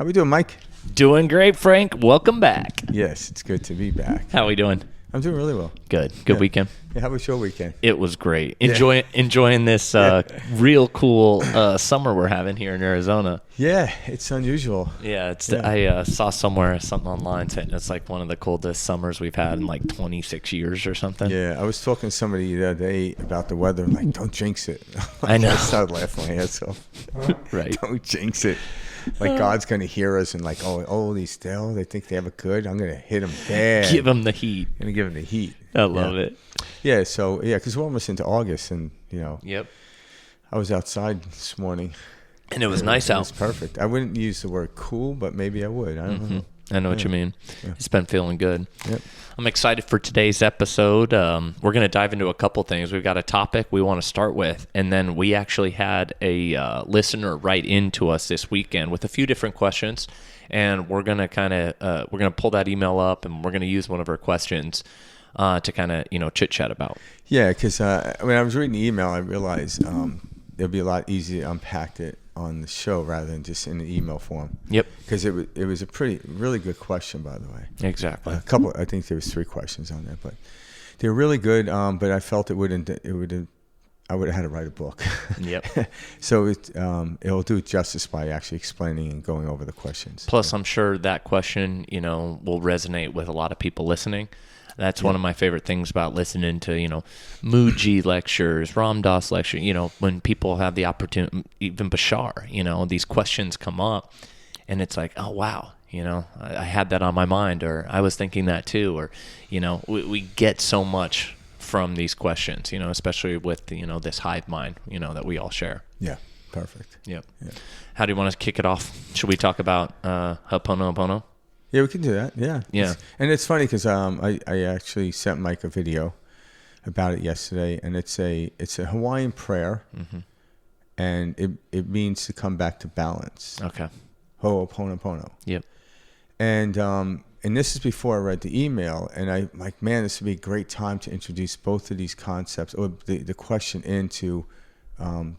How we doing, Mike? Doing great, Frank. Welcome back. Yes, it's good to be back. How are we doing? I'm doing really well. Good Yeah. weekend. Yeah, how was your weekend? It was great. Enjoying this real cool summer we're having here in Arizona. Yeah, it's unusual. Yeah, I saw something online saying it's like one of the coldest summers we've had in like 26 years or something. Yeah, I was talking to somebody the other day about the weather. I'm like, don't jinx it. I know. I started laughing my ass off. Right. Don't jinx it. Like God's going to hear us and like, these still, they think they have it good. I'm going to hit them bad. Give them the heat. I'm going to give them the heat. I love it. Yeah, so, because we're almost into August and, Yep. I was outside this morning. And it was nice out. It was perfect. I wouldn't use the word cool, but maybe I would. I don't know. I know what you mean. Yeah. It's been feeling good. Yep. I'm excited for today's episode. We're going to dive into a couple things. We've got a topic we want to start with, and then we actually had a listener write into us this weekend with a few different questions, and we're going to pull that email up, and we're going to use one of her questions to kind of chit chat about. Yeah, because when I was reading the email, I realized it'd be a lot easier to unpack it on the show rather than just in the email form. Yep. Because it was a really good question, by the way. Exactly. I think there was 3 questions on there, but they were really good. But I felt I would have had to write a book. Yep. So it'll do it justice by actually explaining and going over the questions. Plus, I'm sure that question, will resonate with a lot of people listening. That's one of my favorite things about listening to, Mooji lectures, Ram Dass lecture, when people have the opportunity, even Bashar, these questions come up and it's like, oh, wow, I had that on my mind, or I was thinking that too, or, we get so much from these questions, especially with, this hive mind, that we all share. Yeah, perfect. Yep. Yeah. How do you want to kick it off? Should we talk about Ho'oponopono? Yeah, we can do that. Yeah. Yeah. And it's funny because I actually sent Mike a video about it yesterday, and it's a Hawaiian prayer, and it means to come back to balance. Okay. Ho'oponopono. Yep. And this is before I read the email, and I'm like, man, this would be a great time to introduce both of these concepts, or the question into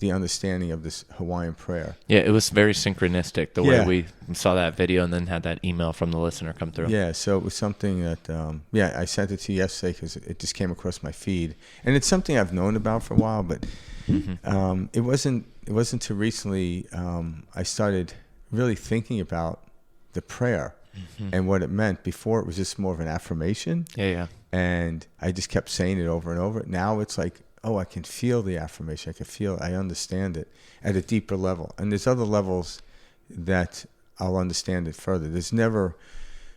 the understanding of this Hawaiian prayer. Yeah, it was very synchronistic the way we saw that video and then had that email from the listener come through. Yeah, so it was something that, I sent it to you yesterday because it just came across my feed. And it's something I've known about for a while, but it wasn't too recently I started really thinking about the prayer and what it meant. Before, it was just more of an affirmation. Yeah. And I just kept saying it over and over. Now it's like, I can feel the affirmation. I understand it at a deeper level. And there's other levels that I'll understand it further. There's never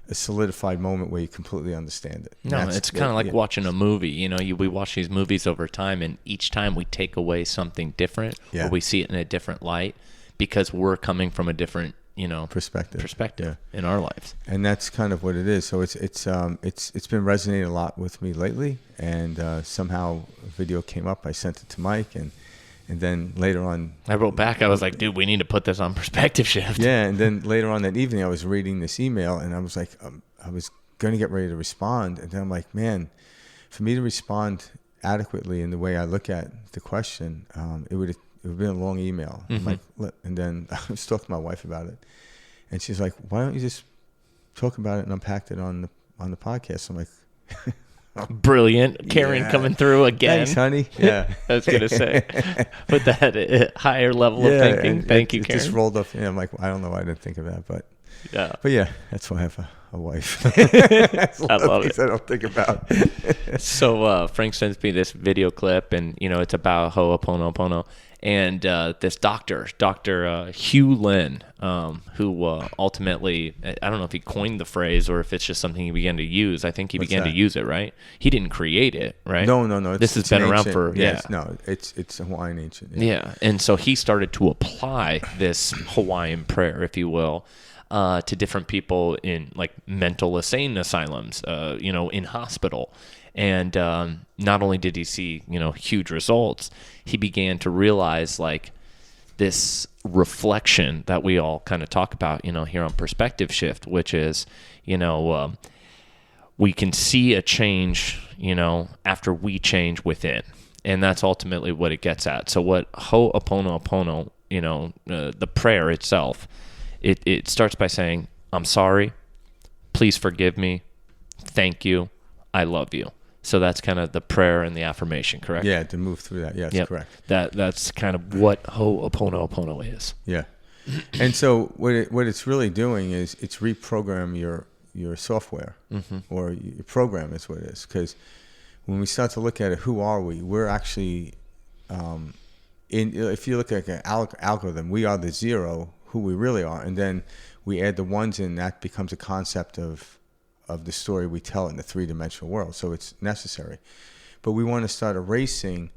a solidified moment where you completely understand it. No, it's kind of like watching a movie. We watch these movies over time, and each time we take away something different, or we see it in a different light because we're coming from a different perspective in our lives. And that's kind of what it is. So it's been resonating a lot with me lately, and somehow a video came up. I sent it to Mike, and then later on I wrote back. I was like, dude, we need to put this on Perspective Shift. Yeah, and then later on that evening I was reading this email, and I was like, I was going to get ready to respond, and then I'm like, man, for me to respond adequately in the way I look at the question, it would have been a long email. And then I was talking to my wife about it, and she's like, "Why don't you just talk about it and unpack it on the podcast?" I'm like, "Brilliant, Karen coming through again." Thanks, honey. Yeah, I was gonna say, with that higher level of thinking. Thank you, Karen. It just rolled up. I'm like, I don't know why I didn't think of that, but yeah, that's why I have a wife. I love it. I don't think about. So Frank sends me this video clip, and it's about Ho'oponopono. And this Dr. Hugh Lin, who ultimately, I don't know if he coined the phrase or if it's just something he began to use. I think he began to use it, right? He didn't create it, right? No. This has been around for, it's Hawaiian ancient. Yeah, and so he started to apply this Hawaiian prayer, if you will, to different people in like mental insane asylums, in hospital. And not only did he see, huge results, he began to realize like this reflection that we all kind of talk about, here on Perspective Shift, which is, we can see a change, after we change within. And that's ultimately what it gets at. So what Ho'oponopono, the prayer itself, it starts by saying, I'm sorry, please forgive me, thank you, I love you. So that's kind of the prayer and the affirmation, correct? Yeah, to move through that. Yes, Yep. correct. That's kind of what Ho'oponopono is. Yeah. And so what it's really doing is it's reprogram your software or your program is what it is. Because when we start to look at it, who are we? We're actually, if you look at an algorithm, we are the zero, who we really are. And then we add the ones in, that becomes a concept of the story we tell in the three-dimensional world. So it's necessary. But we want to start erasing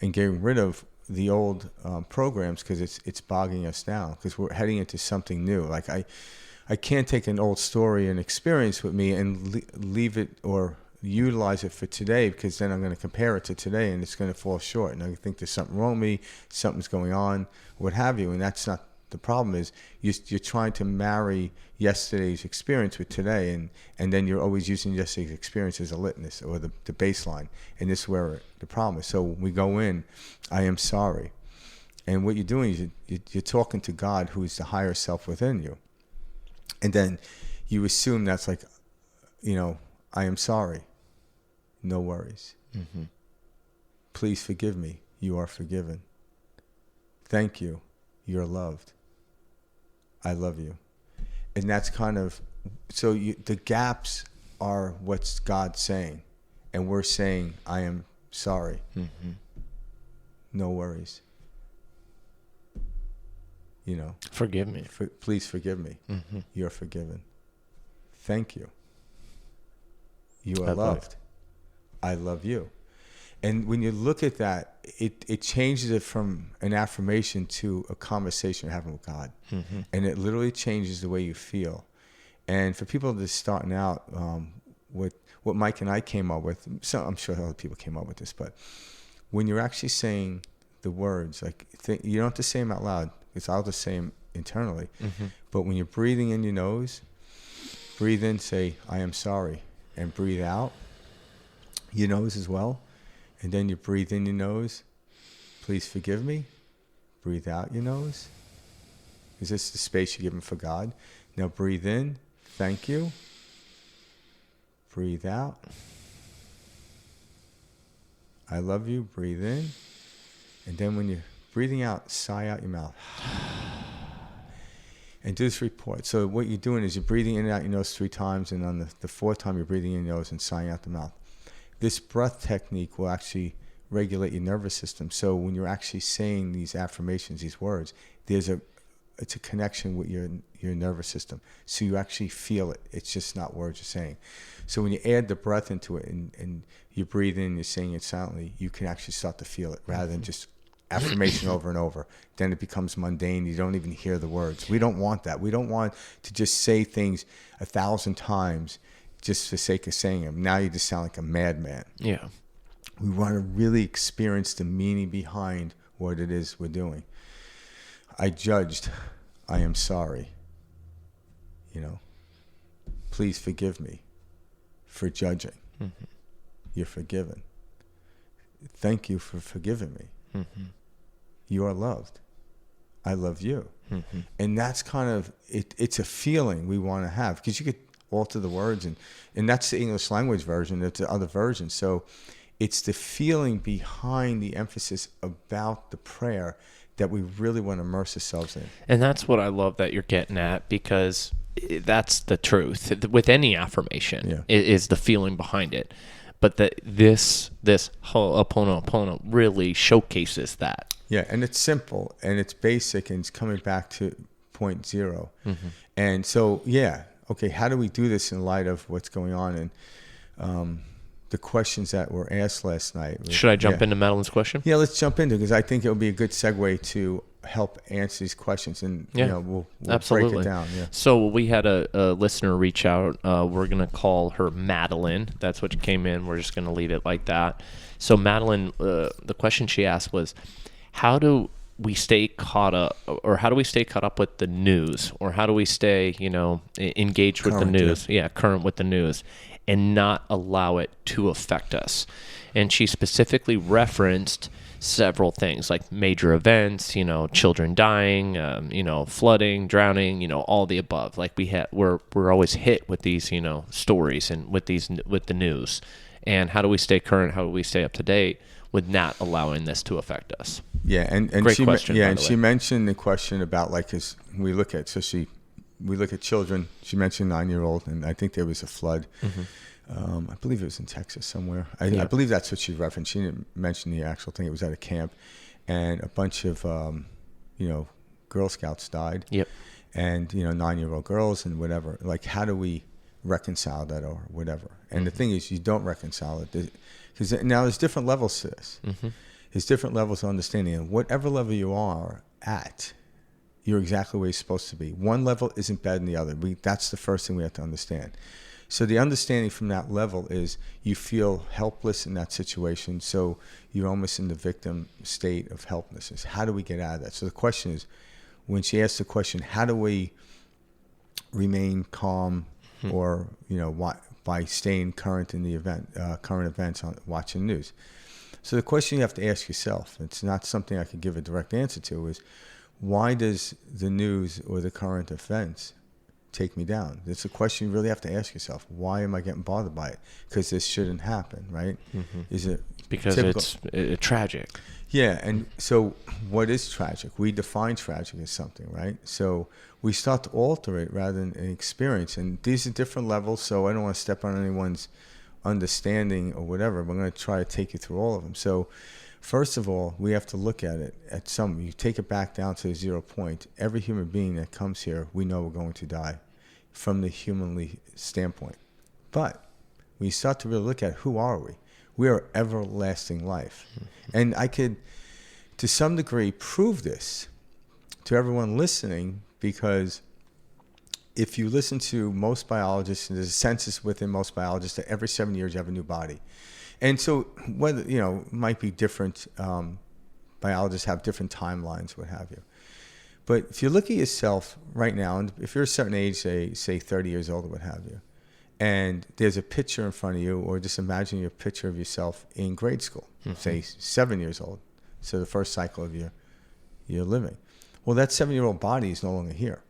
and getting rid of the old programs because it's bogging us down because we're heading into something new. Like I can't take an old story and experience with me and leave it or utilize it for today because then I'm going to compare it to today and it's going to fall short. And I think there's something wrong with me, something's going on, what have you. And that's not the problem. Is you're trying to marry yesterday's experience with today, and then you're always using yesterday's experience as a litmus or the baseline. And this is where the problem is. So when we go in, I am sorry. And what you're doing is you're talking to God, who is the higher self within you. And then you assume that's like, I am sorry. No worries. Mm-hmm. Please forgive me. You are forgiven. Thank you. You're loved. I love you. And that's kind of, so the gaps are what's God saying. And we're saying, I am sorry. Mm-hmm. No worries. Forgive me. Please forgive me. Mm-hmm. You're forgiven. Thank you. You are loved. I love you. And when you look at that, it changes it from an affirmation to a conversation you're having with God. Mm-hmm. And it literally changes the way you feel. And for people that's starting out, with what Mike and I came up with, so I'm sure other people came up with this, but when you're actually saying the words, like you don't have to say them out loud, because I'll just say them internally. Mm-hmm. But when you're breathing in your nose, breathe in, say, I am sorry, and breathe out your nose as well. And then you breathe in your nose, please forgive me. Breathe out your nose. Is this the space you're giving for God? Now breathe in, thank you. Breathe out. I love you, breathe in. And then when you're breathing out, sigh out your mouth. And do this report. So what you're doing is you're breathing in and out your nose 3 times, and on the 4th time you're breathing in your nose and sighing out the mouth. This breath technique will actually regulate your nervous system. So when you're actually saying these affirmations, these words, it's a connection with your nervous system. So you actually feel it. It's just not words you're saying. So when you add the breath into it and you breathe in, you're saying it silently, you can actually start to feel it rather than just affirmation over and over. Then it becomes mundane. You don't even hear the words. We don't want that. We don't want to just say things 1,000 times just for the sake of saying them. Now you just sound like a madman. Yeah. We want to really experience the meaning behind what it is we're doing. I judged. I am sorry. Please forgive me for judging. Mm-hmm. You're forgiven. Thank you for forgiving me. Mm-hmm. You are loved. I love you. Mm-hmm. And that's kind of, it's a feeling we want to have, because you could alter the words, and that's the English language version. There's the other version. So it's the feeling behind the emphasis about the prayer that we really want to immerse ourselves in. And that's what I love that you're getting at, because that's the truth with any affirmation. Is the feeling behind it. But this Ho'oponopono really showcases that. Yeah, and it's simple and it's basic, and it's coming back to point zero. Mm-hmm. And so, okay, how do we do this in light of what's going on and the questions that were asked last night? Should I jump into Madeline's question? Yeah, let's jump into it, because I think it would be a good segue to help answer these questions, and we'll break it down. Yeah. So we had a listener reach out. We're going to call her Madeline. That's what came in. We're just going to leave it like that. So Madeline, the question she asked was, how do we stay caught up, or how do we stay caught up with the news, or how do we stay, engaged with the news? Yeah, current with the news, and not allow it to affect us. And she specifically referenced several things like major events, children dying, flooding, drowning, all the above. Like we're always hit with these, stories and with the news. And how do we stay current? How do we stay up to date with not allowing this to affect us? Yeah, and Great she question, by the she way. mentioned the question about like, cause we look at children. She mentioned 9-year-old, and I think there was a flood. I believe it was in Texas somewhere. I believe that's what she referenced. She didn't mention the actual thing. It was at a camp, and a bunch of Girl Scouts died. Yep. And 9-year-old girls and whatever. Like, how do we reconcile that or whatever? And the thing is, you don't reconcile it, because now there's different levels to this. There's different levels of understanding, and whatever level you are at, you're exactly where you're supposed to be. One level isn't better than the other. That's the first thing we have to understand. So the understanding from that level is you feel helpless in that situation, so you're almost in the victim state of helplessness. How do we get out of that? So the question is, when she asked the question, how do we remain calm or, by staying current in the event, current events, on watching news? So the question you have to ask yourself, it's not something I could give a direct answer to, is why does the news or the current events take me down? It's a question you really have to ask yourself. Why am I getting bothered by it? Because this shouldn't happen, right? Is it because typical? it's tragic. Yeah, and so what is tragic? We define tragic as something, right? So we start to alter it rather than an experience. And these are different levels, so I don't want to step on anyone's understanding or whatever. We're going to try to take you through all of them. So first of all, we have to look at it you take it back down to the 0 point. Every human being that comes here, we know we're going to die from the humanly standpoint. But when you start to really look at who are we are everlasting life. And I could, to some degree, prove this to everyone listening, because if you listen to most biologists, and there's a census within most biologists that every 7 years you have a new body. And so whether, it might be different, biologists have different timelines, what have you. But if you look at yourself right now, and if you're a certain age, say 30 years old or what have you, and there's a picture in front of you, or just imagine your picture of yourself in grade school, say 7 years old, so the first cycle of your living. Well, that 7-year-old body is no longer here.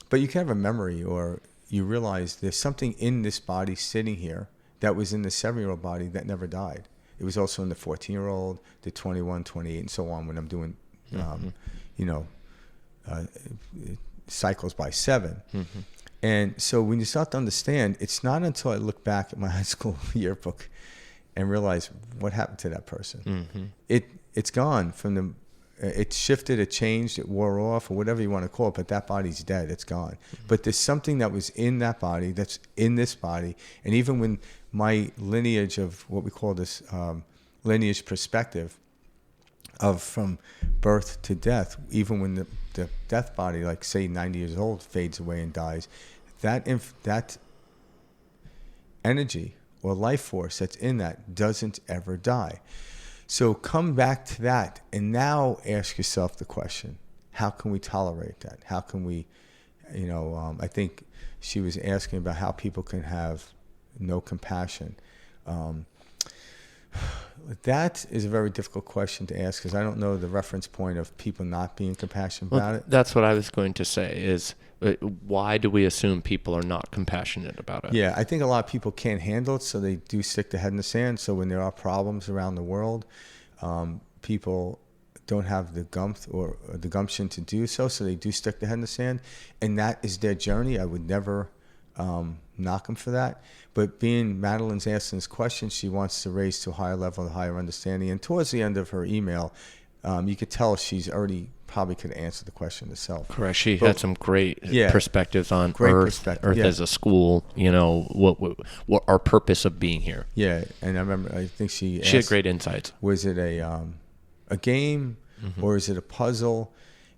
But you can have a memory, or you realize there's something in this body sitting here that was in the 7-year-old body that never died. It was also in the 14-year-old, the 21, 28, and so on, when I'm doing, cycles by 7. And so when you start to understand, it's not until I look back at my high school yearbook and realize what happened to that person. It's gone from the, it shifted, it changed, it wore off, or whatever you want to call it, but that body's dead, it's gone. But there's something that was in that body that's in this body. And even when my lineage of what we call this lineage perspective of from birth to death, even when the death body, like say 90 years old, fades away and dies, that energy or life force that's in that doesn't ever die. So come back to that and now ask yourself the question, how can we tolerate that? How can we, I think she was asking about how people can have no compassion. That is a very difficult question to ask, because I don't know the reference point of people not being compassionate about it. That's what I was going to say is, why do we assume people are not compassionate about it? Yeah, I think a lot of people can't handle it, so they do stick their head in the sand. So when there are problems around the world, people don't have the gumption to do so they do stick their head in the sand. And that is their journey. I would never knock them for that. But being Madeline's asking this question, she wants to raise to a higher level, a higher understanding. And towards the end of her email, you could tell she's already probably could answer the question herself. Correct. She had some great perspectives on Earth Yeah. as a school, what our purpose of being here. Yeah, and I remember, I think she had great insights. Was it a game or is it a puzzle?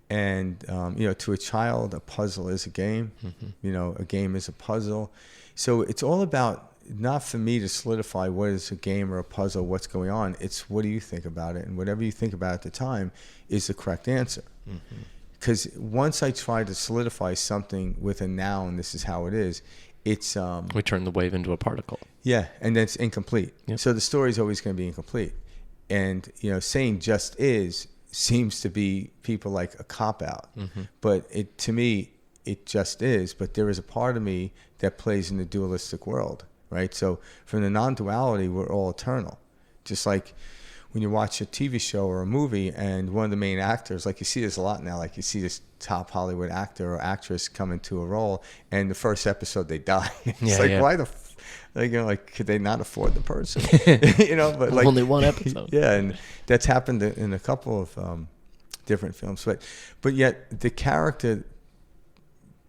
And, to a child, a puzzle is a game. A game is a puzzle. So it's all about, not for me to solidify what is a game or a puzzle, what's going on. It's what do you think about it? And whatever you think about at the time is the correct answer. Because once I try to solidify something with a noun, this is how it is, it's... we turn the wave into a particle. Yeah, and then it's incomplete. Yep. So the story is always going to be incomplete. And, saying just is seems to be people like a cop out. But to me, it just is. But there is a part of me that plays in the dualistic world, right? So from the non-duality, we're all eternal. Just like when you watch a TV show or a movie and one of the main actors, like you see this a lot now, like you see this top Hollywood actor or actress come into a role and the first episode they die. It's why the like, could they not afford the person? But like only one episode. Yeah, and that's happened in a couple of different films. But yet the character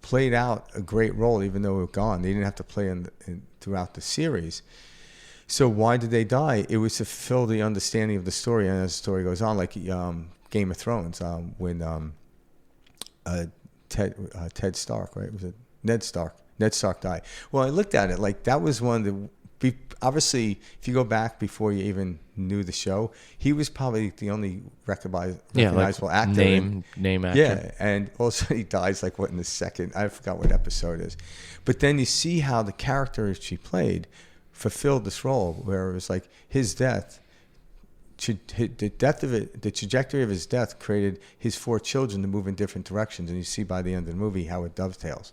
played out a great role, even though we were gone. They didn't have to play throughout the series. So why did they die? It was to fulfill the understanding of the story, and as the story goes on, like Game of Thrones, when Ted Stark, right? Was it Ned Stark? Ned Stark died. Well, I looked at it like that was one of the. Obviously, if you go back before you even knew the show, he was probably the only recognizable actor. Name actor. Yeah, and also he dies like in the second. I forgot what episode it is, but then you see how the character she played fulfilled this role, where it was like his death. The trajectory of his death created his 4 children to move in different directions, and you see by the end of the movie how it dovetails.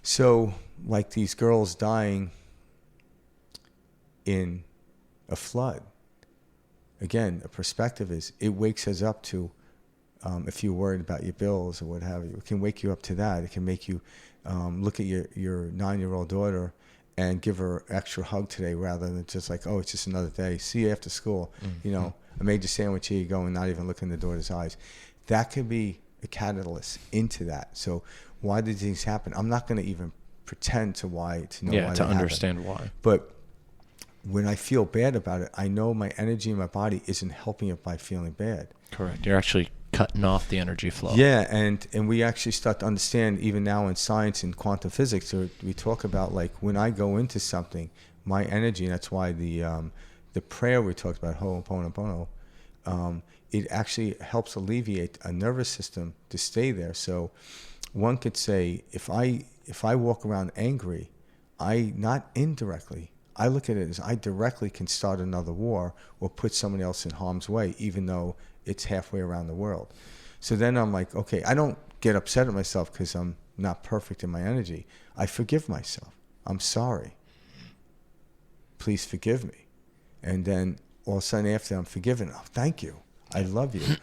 So, like these girls dying in a flood, again, a perspective is it wakes us up to, if you're worried about your bills or what have you, it can wake you up to that. It can make you look at your 9-year-old daughter and give her an extra hug today rather than just like, oh, it's just another day. See you after school. I made you a sandwich, here you go, and not even look in the daughter's eyes. That could be a catalyst into that. So why did things happen? I'm not going to even pretend to know why to understand why. But when I feel bad about it, I know my energy in my body isn't helping it by feeling bad. Correct. You're actually cutting off the energy flow. Yeah, and we actually start to understand, even now in science and quantum physics, we talk about like when I go into something, my energy, and that's why the prayer we talked about, Ho'oponopono, it actually helps alleviate a nervous system to stay there. So one could say, if I walk around angry, not indirectly, I look at it as I directly can start another war or put someone else in harm's way, even though it's halfway around the world. So then I'm like, okay, I don't get upset at myself because I'm not perfect in my energy. I forgive myself. I'm sorry. Please forgive me. And then all of a sudden after I'm forgiven, oh, thank you. I love you.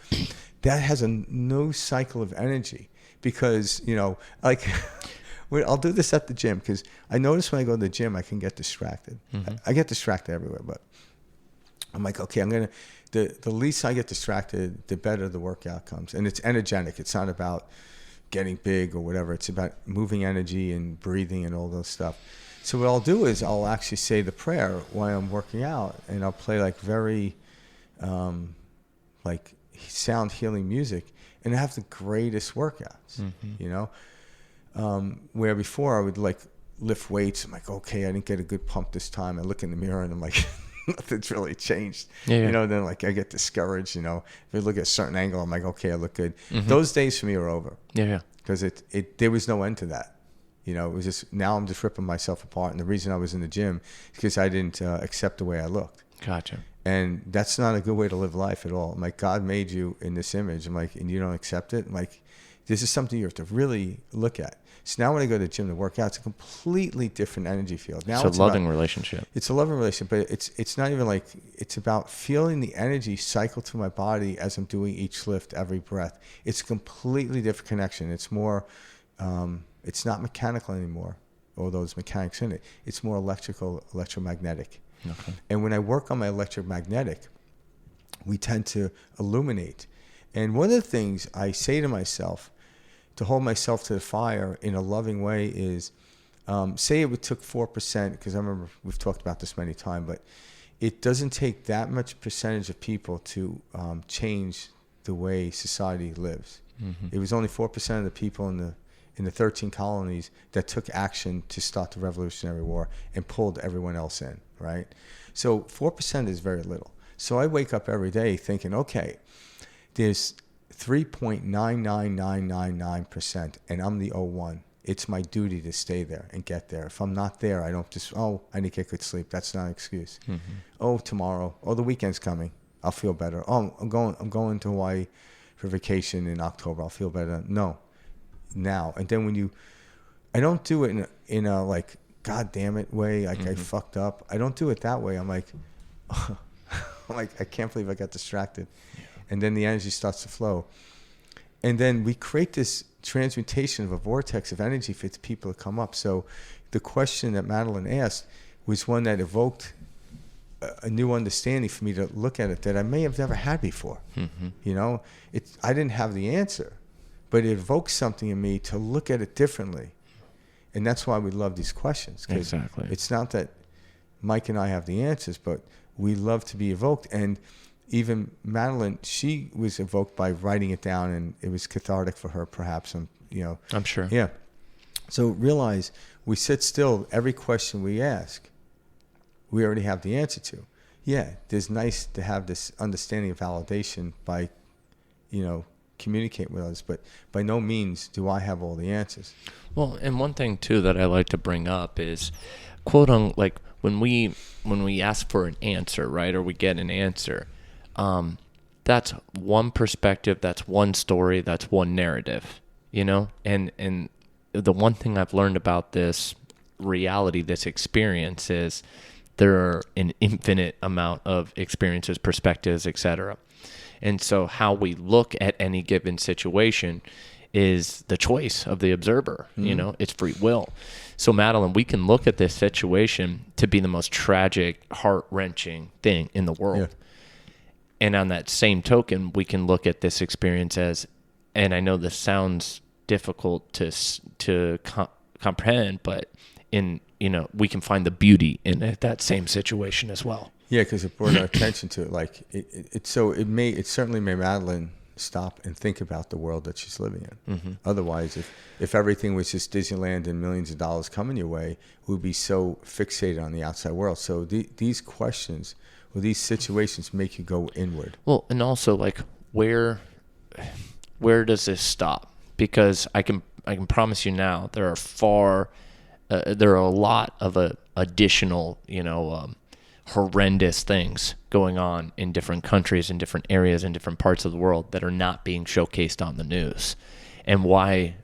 That has a new cycle of energy because, like... I'll do this at the gym because I notice when I go to the gym, I can get distracted. I get distracted everywhere, but I'm like, okay, the least I get distracted, the better the workout comes. And it's energetic. It's not about getting big or whatever. It's about moving energy and breathing and all those stuff. So what I'll do is I'll actually say the prayer while I'm working out, and I'll play like very like sound healing music, and I have the greatest workouts, where before I would like lift weights. I'm like, okay, I didn't get a good pump this time. I look in the mirror and I'm like, nothing's really changed. Then like I get discouraged, if I look at a certain angle, I'm like, okay, I look good. Those days for me are over. Because there was no end to that. It was just, now I'm just ripping myself apart. And the reason I was in the gym is because I didn't accept the way I looked. Gotcha. And that's not a good way to live life at all. I'm like, God made you in this image. I'm like, and you don't accept it? I'm like, this is something you have to really look at. So now when I go to the gym to work out, it's a completely different energy field. Now it's a loving relationship. It's a loving relationship, but it's not even like, it's about feeling the energy cycle through my body as I'm doing each lift, every breath. It's a completely different connection. It's more, it's not mechanical anymore, although there's mechanics in it. It's more electromagnetic. Okay. And when I work on my electromagnetic, we tend to illuminate. And one of the things I say to myself to hold myself to the fire in a loving way is, say it took 4%, because I remember we've talked about this many times, but it doesn't take that much percentage of people to change the way society lives. It was only 4% of the people in the 13 colonies that took action to start the Revolutionary War and pulled everyone else in, right? So 4% is very little. So I wake up every day thinking, okay, there's 3.99999%, and I'm the 01. It's my duty to stay there and get there. If I'm not there, I don't just, I need to get good sleep. That's not an excuse. Oh, tomorrow. Oh, the weekend's coming. I'll feel better. Oh, I'm going to Hawaii for vacation in October. I'll feel better. No, now. And then I don't do it in a like, God damn it way, like I fucked up. I don't do it that way. I'm like, I can't believe I got distracted. Yeah. And then the energy starts to flow. And then we create this transmutation of a vortex of energy for the people to come up. So the question that Madeline asked was one that evoked a new understanding for me to look at it that I may have never had before. Mm-hmm. I didn't have the answer, but it evoked something in me to look at it differently. And that's why we love these questions. Exactly. It's not that Mike and I have the answers, but we love to be evoked. And even Madeline, she was evoked by writing it down, and it was cathartic for her, perhaps. I'm sure. Yeah. So realize we sit still. Every question we ask, we already have the answer to. Yeah, it's nice to have this understanding of validation by, communicating with others, but by no means do I have all the answers. Well, and one thing too that I like to bring up is, quote unquote, like when we ask for an answer, right, or we get an answer, that's one perspective, that's one story, that's one narrative, and the one thing I've learned about this reality, this experience, is there are an infinite amount of experiences, perspectives, etc. And so how we look at any given situation is the choice of the observer. It's free will. So Madeline, we can look at this situation to be the most tragic, heart-wrenching thing in the world. Yeah. And on that same token, we can look at this experience as, and I know this sounds difficult to comprehend, but we can find the beauty in that same situation as well. Yeah, because it brought our attention to it. Like it certainly made Madeline stop and think about the world that she's living in. Mm-hmm. Otherwise, if everything was just Disneyland and millions of dollars coming your way, we'd be so fixated on the outside world. So these questions or these situations make you go inward. Well, and also like where does this stop? Because I can promise you now there are a lot of additional horrendous things going on in different countries, in different areas, in different parts of the world that are not being showcased on the news. And why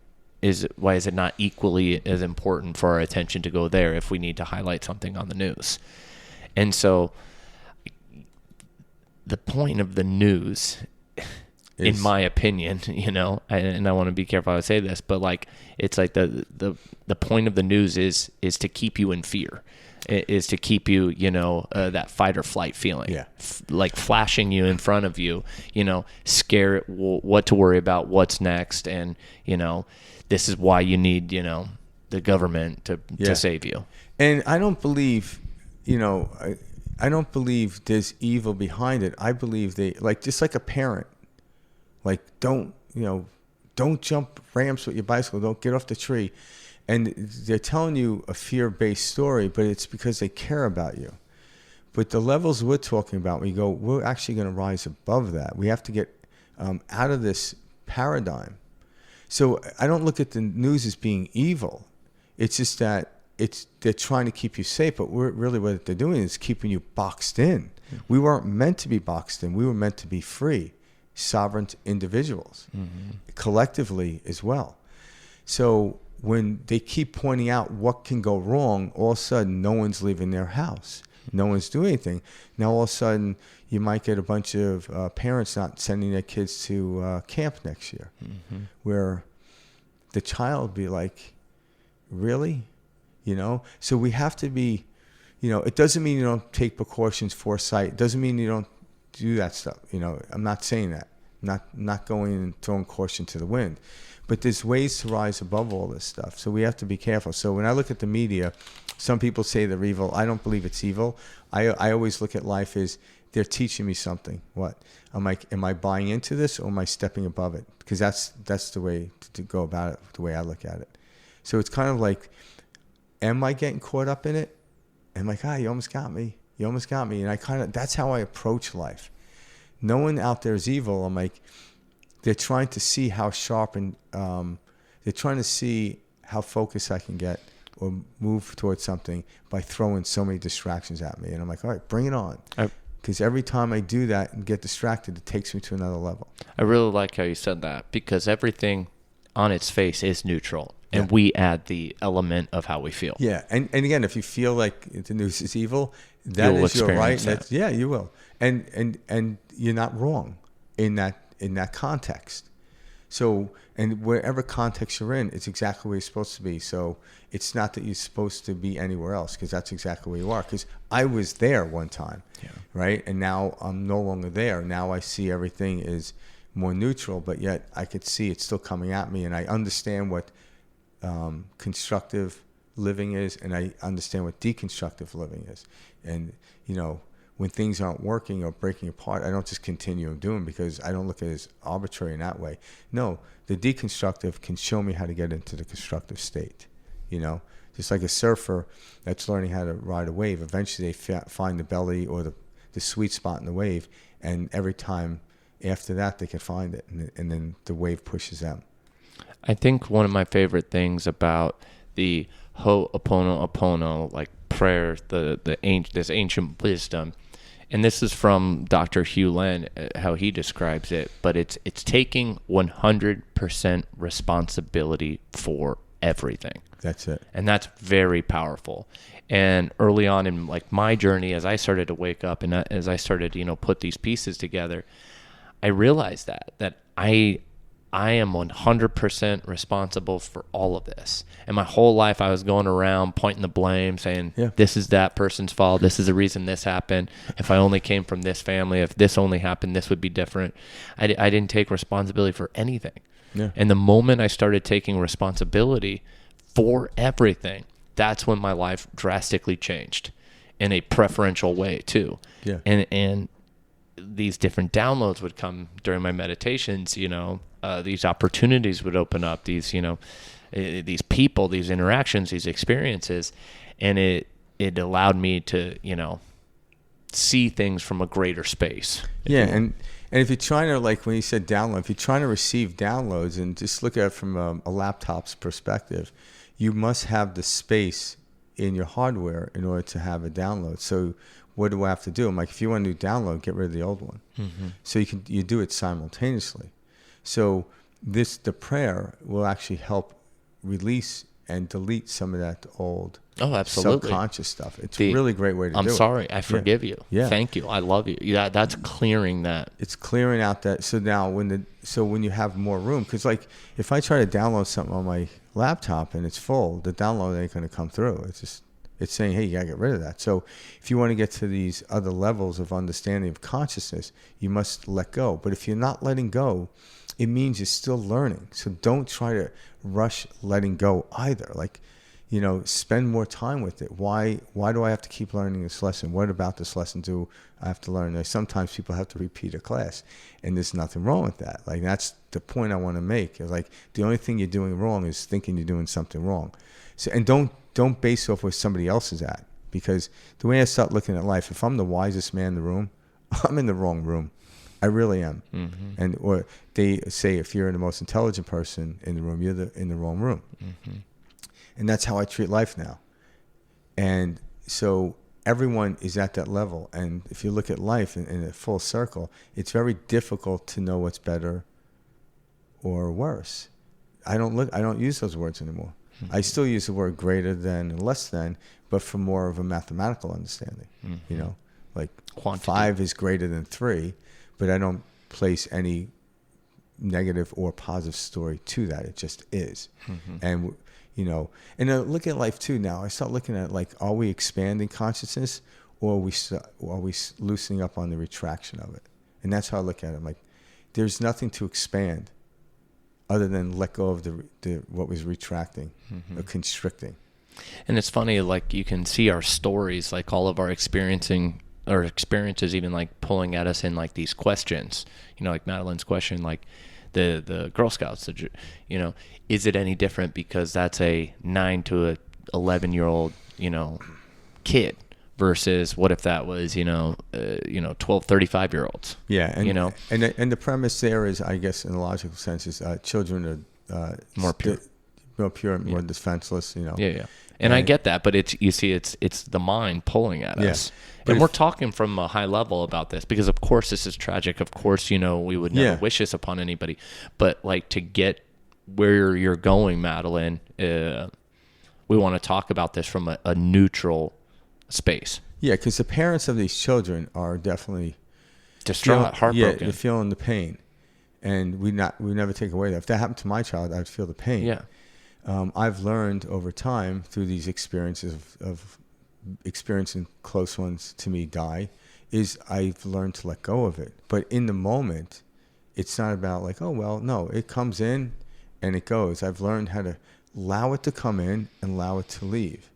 is it not equally as important for our attention to go there if we need to highlight something on the news? And so the point of the news, in my opinion, and I want to be careful how I say this, but like it's like the point of the news is to keep you in fear. Is to keep you, that fight or flight feeling. Yeah. Like flashing you in front of you, scare what to worry about, what's next, and this is why you need the government to save you. And I don't believe, I don't believe there's evil behind it. I believe just like a parent, like don't jump ramps with your bicycle, don't get off the tree. And they're telling you a fear-based story, but it's because they care about you. But the levels we're talking about, we're actually going to rise above that. We have to get out of this paradigm. So I don't look at the news as being evil. It's just that they're trying to keep you safe, but really what they're doing is keeping you boxed in. Mm-hmm. We weren't meant to be boxed in. We were meant to be free, sovereign individuals, collectively as well. So when they keep pointing out what can go wrong, all of a sudden no one's leaving their house. No one's doing anything. Now all of a sudden you might get a bunch of parents not sending their kids to camp next year, where the child be like, really? So we have to be, it doesn't mean you don't take precautions, foresight. It doesn't mean you don't do that stuff. I'm not saying that. I'm not going and throwing caution to the wind. But there's ways to rise above all this stuff. So we have to be careful. So when I look at the media, some people say they're evil. I don't believe it's evil. I always look at life as they're teaching me something. What? I'm like, am I buying into this or am I stepping above it? Because that's the way to go about it, the way I look at it. So it's kind of like, am I getting caught up in it? And I'm like, you almost got me. You almost got me. And that's how I approach life. No one out there is evil. I'm like, they're trying to see how sharp and they're trying to see how focused I can get or move towards something by throwing so many distractions at me. And I'm like, all right, bring it on. because every time I do that and get distracted, it takes me to another level. I really like how you said that, because everything on its face is neutral, and Yeah. we add the element of how we feel. Yeah, and again, if you feel like the news is evil, that You'll is your right. experience that. That's, yeah, you will, and you're not wrong in that context. So, and wherever context you're in, it's exactly where you're supposed to be. So it's not that you're supposed to be anywhere else, because that's exactly where you are. Because I was there one time, right? And now I'm no longer there. Now I see everything is more neutral, but yet I could see it's still coming at me, and I understand what constructive living is, and I understand what deconstructive living is. And, when things aren't working or breaking apart, I don't just continue doing, because I don't look at it as arbitrary in that way. No, the deconstructive can show me how to get into the constructive state. Just like a surfer that's learning how to ride a wave, eventually they find the belly or the sweet spot in the wave, and every time after that they can find it, and then the wave pushes them. I think one of my favorite things about the Ho'oponopono, like prayer, this ancient wisdom, and this is from Dr. Hugh Len, how he describes it, but it's taking 100% responsibility for everything. That's it. And that's very powerful. And early on in like my journey, as I started to wake up and as I started, put these pieces together, I realized that I am 100% responsible for all of this. And my whole life I was going around pointing the blame, saying, this is that person's fault. This is the reason this happened. If I only came from this family, if this only happened, this would be different. I didn't take responsibility for anything. Yeah. And the moment I started taking responsibility for everything, that's when my life drastically changed in a preferential way too. Yeah. And these different downloads would come during my meditations, these opportunities would open up, these people, these interactions, these experiences, and it allowed me to, see things from a greater space. Yeah, and if you're trying to, like when you said download, if you're trying to receive downloads and just look at it from a laptop's perspective, you must have the space in your hardware in order to have a download. So what do I have to do? I'm like, if you want a new download, get rid of the old one. Mm-hmm. So you do it simultaneously. So the prayer will actually help release and delete some of that old subconscious stuff. It's a really great way to do it. I'm sorry. I forgive you. Yeah. Thank you. I love you. Yeah, that's clearing that. It's clearing out that. So now when you have more room, because like if I try to download something on my laptop and it's full, the download ain't going to come through. It's saying, hey, you got to get rid of that. So if you want to get to these other levels of understanding of consciousness, you must let go. But if you're not letting go, it means you're still learning. So don't try to rush letting go either. Like, spend more time with it. Why do I have to keep learning this lesson? What about this lesson do I have to learn? Like, sometimes people have to repeat a class, and there's nothing wrong with that. Like, that's the point I want to make. It's like, the only thing you're doing wrong is thinking you're doing something wrong. So, and don't base off where somebody else is at, because the way I start looking at life, if I'm the wisest man in the room, I'm in the wrong room. I really am. Mm-hmm. Or they say if you're the most intelligent person in the room, you're in the wrong room. Mm-hmm. And that's how I treat life now. And so everyone is at that level. And if you look at life in a full circle, it's very difficult to know what's better or worse. I don't use those words anymore. Mm-hmm. I still use the word greater than and less than, but for more of a mathematical understanding. Mm-hmm. Like quantity. 5 is greater than 3, but I don't place any negative or positive story to that. It just is. Mm-hmm. And and I look at life too now. I start looking at like, are we expanding consciousness, or are we loosening up on the retraction of it? And that's how I look at it. I'm like, there's nothing to expand other than let go of the what was retracting, or constricting. And it's funny, like you can see our stories, like all of our experiences even like pulling at us in like these questions, like Madeline's question, like the Girl Scouts, is it any different because that's a 9 to a 11-year-old, kid versus what if that was, 12, 35-year-olds? Yeah. And, and the premise there is, I guess, in a logical sense is children are more pure. more pure, more defenseless, you know. Yeah. And I get that, but it's the mind pulling at us. But And we're talking from a high level about this because, of course, this is tragic. Of course, you know, we would never wish this upon anybody. But, like, to get where you're going, Madeline, we want to talk about this from a neutral space. Yeah, because the parents of these children are definitely distraught, heartbroken. Yeah, they're feeling the pain. And we never take away that. If that happened to my child, I'd feel the pain. Yeah. I've learned over time through these experiences of experiencing close ones to me die, is I've learned to let go of it. But in the moment, it's not about like, oh, well, no, it comes in and it goes. I've learned how to allow it to come in and allow it to leave.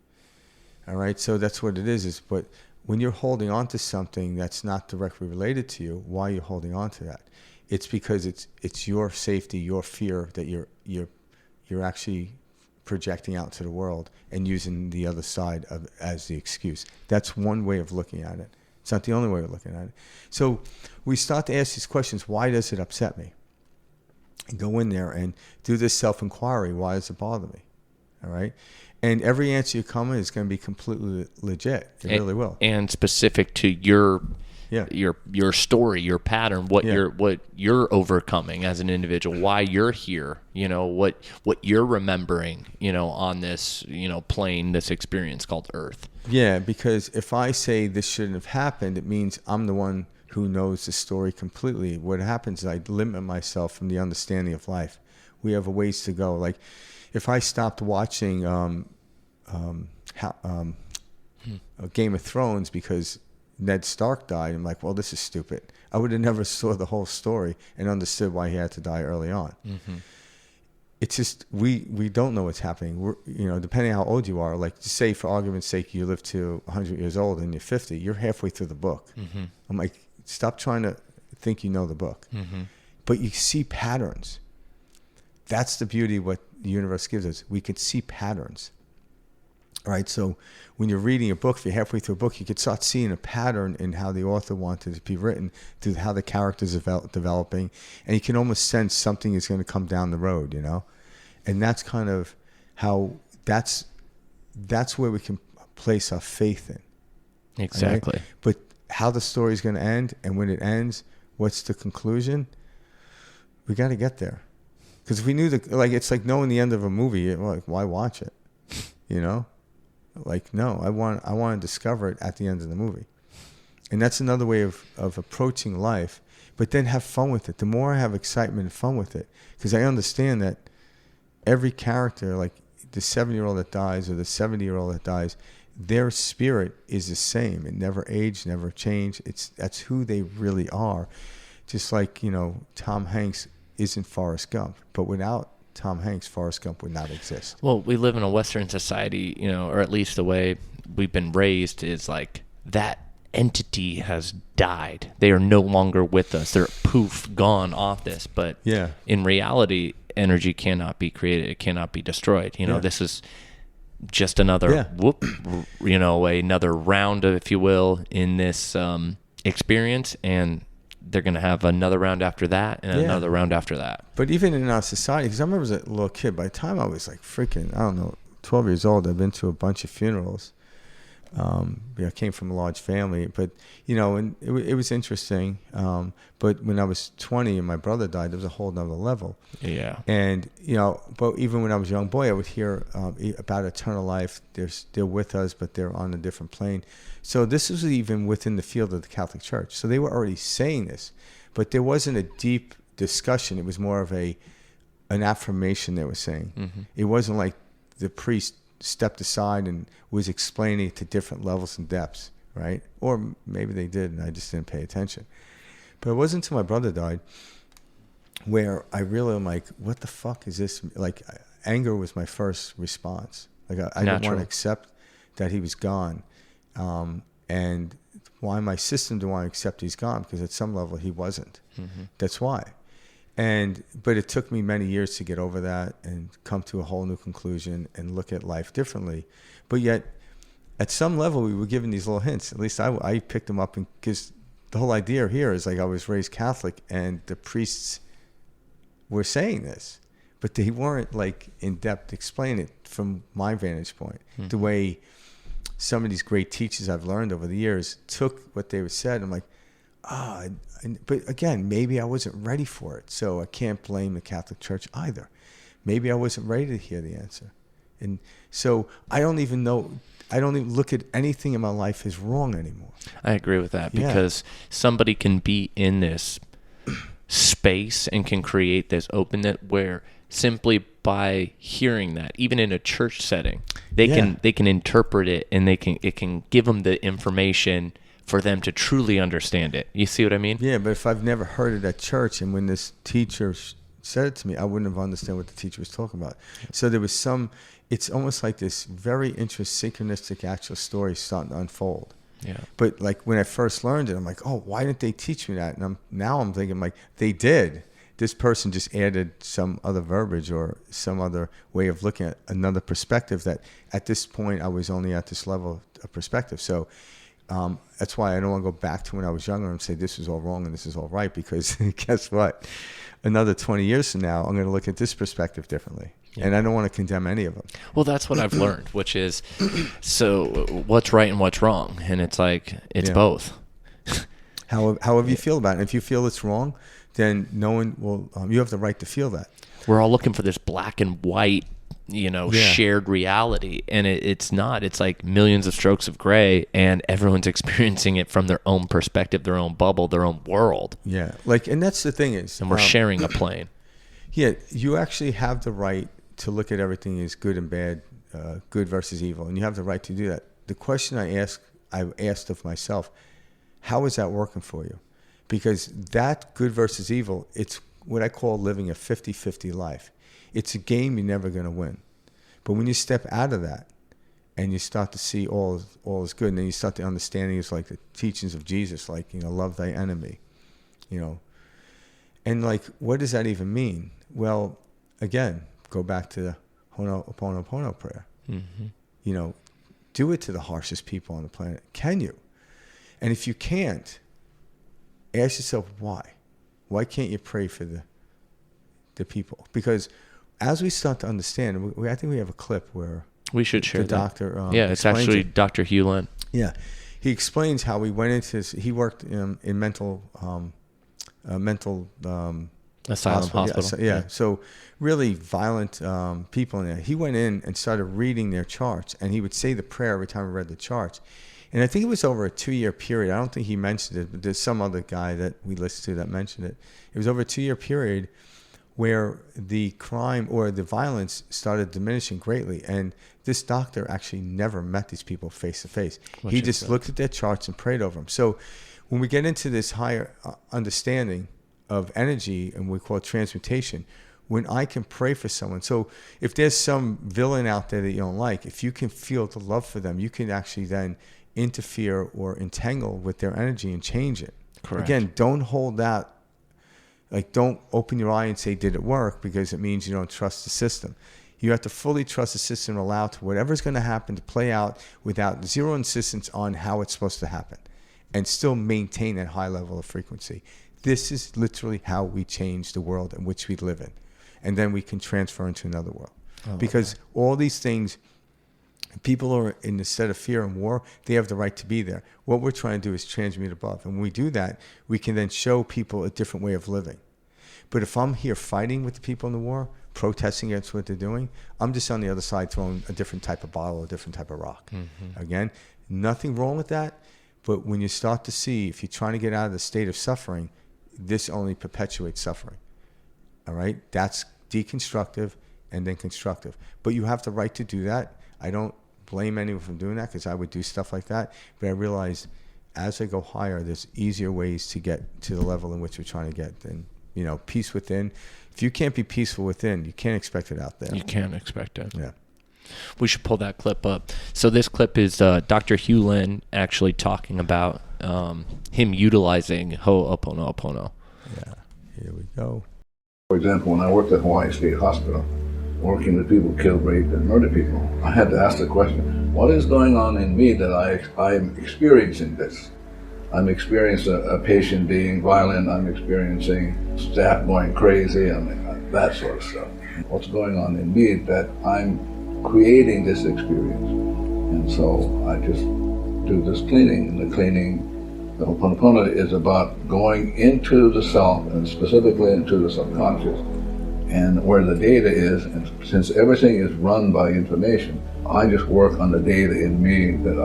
All right, so that's what it is. But when you're holding on to something that's not directly related to you, why are you holding on to that? It's because it's your safety, your fear that you're actually projecting out to the world and using the other side as the excuse. That's one way of looking at it. It's not the only way of looking at it. So we start to ask these questions: why does it upset me? And go in there and do this self-inquiry. Why does it bother me? All right. And every answer you come in is going to be completely legit. It really will. And specific to your story, your pattern, what you're overcoming as an individual, why you're here, you know, what you're remembering, you know, on this, you know, plane, this experience called Earth. Yeah, because if I say this shouldn't have happened, it means I'm the one who knows the story completely. What happens is I limit myself from the understanding of life. We have a ways to go. Like if I stopped watching Game of Thrones because Ned Stark died, I'm like, well, this is stupid. I would have never saw the whole story and understood why he had to die early on. Mm-hmm. It's just we don't know what's happening. We're, you know, depending on how old you are, like just say for argument's sake you live to 100 years old and you're 50, you're halfway through the book. Mm-hmm. I'm like, stop trying to think you know the book. Mm-hmm. But you see patterns. That's the beauty of what the universe gives us. We can see patterns. All right, so when you're reading a book, if you're halfway through a book, you can start seeing a pattern in how the author wanted it to be written, through how the characters are developing, and you can almost sense something is going to come down the road, you know? And that's kind of how, that's where we can place our faith in. Exactly. Right? But how the story is going to end, and when it ends, what's the conclusion? We got to get there. Because if we knew it's like knowing the end of a movie, like, why watch it? You know? Like, no, I want to discover it at the end of the movie. And that's another way of approaching life, but then have fun with it. The more I have excitement and fun with it, because I understand that every character, like the 7-year-old that dies or the 70-year-old that dies, their spirit is the same. It never aged, never changed. That's who they really are. Just like, you know, Tom Hanks isn't Forrest Gump, but without Tom Hanks, Forrest Gump would not exist. Well, we live in a Western society, you know, or at least the way we've been raised is like that entity has died. They are no longer with us. They're poof, gone off this. But in reality, energy cannot be created. It cannot be destroyed. You know, this is just another you know, another round, if you will, in this experience. And they're going to have another round after that and another round after that. But even in our society, because I remember as a little kid, by the time I was like freaking, I don't know, 12 years old, I've been to a bunch of funerals. I came from a large family, but, you know, and it was interesting. But when I was 20 and my brother died, there was a whole nother level. Yeah. And, you know, but even when I was a young boy, I would hear about eternal life. They're still with us, but they're on a different plane. So this was even within the field of the Catholic Church. So they were already saying this, but there wasn't a deep discussion. It was more of an affirmation they were saying. Mm-hmm. It wasn't like the priest stepped aside and was explaining it to different levels and depths, right? Or maybe they did and I just didn't pay attention. But it wasn't until my brother died where I really am like, what the fuck is this? Like, anger was my first response. Like, I didn't want to accept that he was gone. And why my system didn't want to accept he's gone, because at some level he wasn't. Mm-hmm. That's why. But it took me many years to get over that and come to a whole new conclusion and look at life differently. But yet, at some level, we were given these little hints. At least I picked them up, because the whole idea here is like I was raised Catholic and the priests were saying this. but they weren't like in depth explaining it from my vantage point. The way some of these great teachers I've learned over the years took what they said. I'm like, but again, maybe I wasn't ready for it. So I can't blame the Catholic Church either. Maybe I wasn't ready to hear the answer. And so I don't even look at anything in my life as wrong anymore. I agree with that, because somebody can be in this space and can create this openness where simply by hearing that, even in a church setting, they can interpret it, and it can give them the information for them to truly understand it. You see what I mean? Yeah, but if I've never heard it at church, and when this teacher said it to me, I wouldn't have understood what the teacher was talking about. So there was it's almost like this very interesting synchronistic actual story starting to unfold. Yeah. But like when I first learned it, I'm like, oh, why didn't they teach me that? And now I'm thinking like, they did. This person just added some other verbiage or some other way of looking at another perspective that at this point I was only at this level of perspective. So that's why I don't want to go back to when I was younger and say this is all wrong and this is all right, because guess what? Another 20 years from now, I'm going to look at this perspective differently. Yeah. And I don't want to condemn any of them. Well, that's what I've learned, which is, so what's right and what's wrong? And it's like, it's both. However you feel about it. If you feel it's wrong, then no one will, you have the right to feel that. We're all looking for this black and white, shared reality. And it's not. It's like millions of strokes of gray, and everyone's experiencing it from their own perspective, their own bubble, their own world. Yeah. And that's the thing is. And we're sharing a plane. Yeah. You actually have the right to look at everything as good and bad, good versus evil. And you have the right to do that. The question I've asked of myself, how is that working for you? Because that good versus evil, it's what I call living a 50-50 life. It's a game you're never going to win. But when you step out of that and you start to see all is good, and then you start to understand things like the teachings of Jesus, like, love thy enemy, And like, what does that even mean? Well, again, go back to the Ho'oponopono prayer. Mm-hmm. Do it to the harshest people on the planet. Can you? And if you can't, ask yourself why. Why can't you pray for the people? Because as we start to understand, I think we have a clip where we should share the doctor. It's actually Dr. Hugh Lin. Yeah, he explains how he went into this. He worked in mental asylum hospital. Yeah. So really violent people in there. He went in and started reading their charts, and he would say the prayer every time he read the charts. And I think it was over a 2-year period. I don't think he mentioned it, but there's some other guy that we listened to that mentioned it. It was over a 2-year period where the crime or the violence started diminishing greatly. And this doctor actually never met these people face to face. He just looked at their charts and prayed over them. So when we get into this higher understanding of energy, and we call it transmutation, when I can pray for someone. So if there's some villain out there that you don't like, if you can feel the love for them, you can actually then interfere or entangle with their energy and change it. Correct. Again, don't hold that. Like, don't open your eye and say, did it work? Because it means you don't trust the system. You have to fully trust the system and allow to whatever's going to happen to play out without zero insistence on how it's supposed to happen, and still maintain that high level of frequency. This is literally how we change the world in which we live in. And then we can transfer into another world. Because all these things, people are in the state of fear and war, they have the right to be there. What we're trying to do is transmute above. And when we do that, we can then show people a different way of living. But if I'm here fighting with the people in the war, protesting against what they're doing, I'm just on the other side throwing a different type of bottle, a different type of rock. Mm-hmm. Again, nothing wrong with that. But when you start to see, if you're trying to get out of the state of suffering, this only perpetuates suffering. All right? That's deconstructive and then constructive. But you have the right to do that. I don't blame anyone for doing that, because I would do stuff like that. But I realized as I go higher, there's easier ways to get to the level in which we're trying to get. And, peace within. If you can't be peaceful within, you can't expect it out there. You can't expect it. Yeah. We should pull that clip up. So this clip is Dr. Hugh Lin actually talking about him utilizing Ho'oponopono. Yeah. Here we go. For example, when I worked at Hawaii State Hospital, working with people killed, raped, and murdered people, I had to ask the question, what is going on in me that I'm experiencing this? I'm experiencing a patient being violent, I'm experiencing staff going crazy, that sort of stuff. what's going on in me that I'm creating this experience. And so I just do this cleaning, and the cleaning, the Ho'oponopono is about going into the self, and specifically into the subconscious, and where the data is. And since everything is run by information, I just work on the data in me that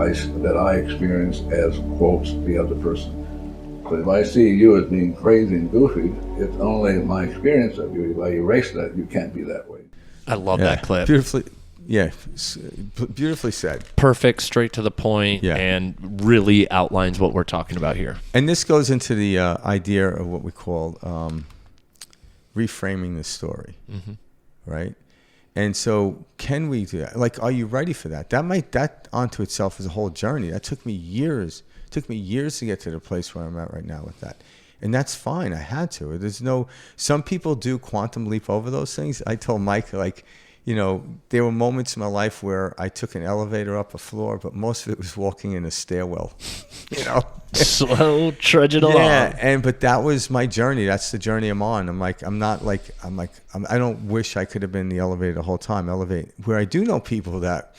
I experience as, quotes, the other person. But if I see you as being crazy and goofy, it's only my experience of you. If I erase that, you can't be that way. I love that clip. Beautifully said. Perfect, straight to the point, and really outlines what we're talking about here. And this goes into the idea of what we call reframing the story, right? And so, can we do that? Like, are you ready for that? That onto itself is a whole journey. That took me years. It took me years to get to the place where I'm at right now with that. And that's fine. I had to. Some people do quantum leap over those things. I told Mike, like, there were moments in my life where I took an elevator up a floor, but most of it was walking in a stairwell, Slow trudging along. Yeah, but that was my journey. That's the journey I'm on. I don't wish I could have been in the elevator the whole time. Where I do know people that,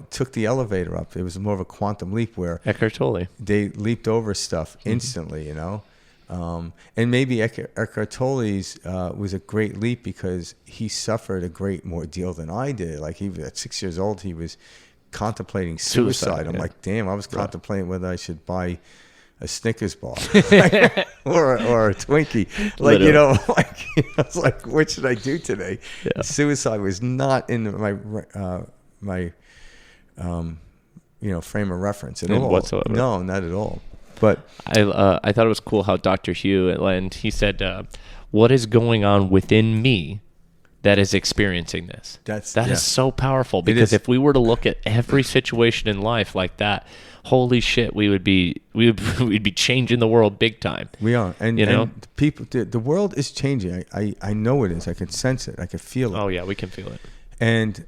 took the elevator up. It was more of a quantum leap where Eckhart Tolle. They leaped over stuff instantly, and maybe Eckhart Tolle's was a great leap because he suffered a great more deal than I did. Like, he was at 6 years old, he was contemplating suicide. I'm like, damn, I was contemplating whether I should buy a Snickers bar or a Twinkie. Like, I was like, what should I do today? Yeah. Suicide was not in my frame of reference at all. Whatsoever. No, not at all. But I thought it was cool how Dr. Hugh and he said, what is going on within me that is experiencing this? That is so powerful, because if we were to look at every situation in life like that, holy shit, we'd be changing the world big time. We are. And the world is changing. I know it is. I can sense it. I can feel it. Oh yeah, we can feel it. And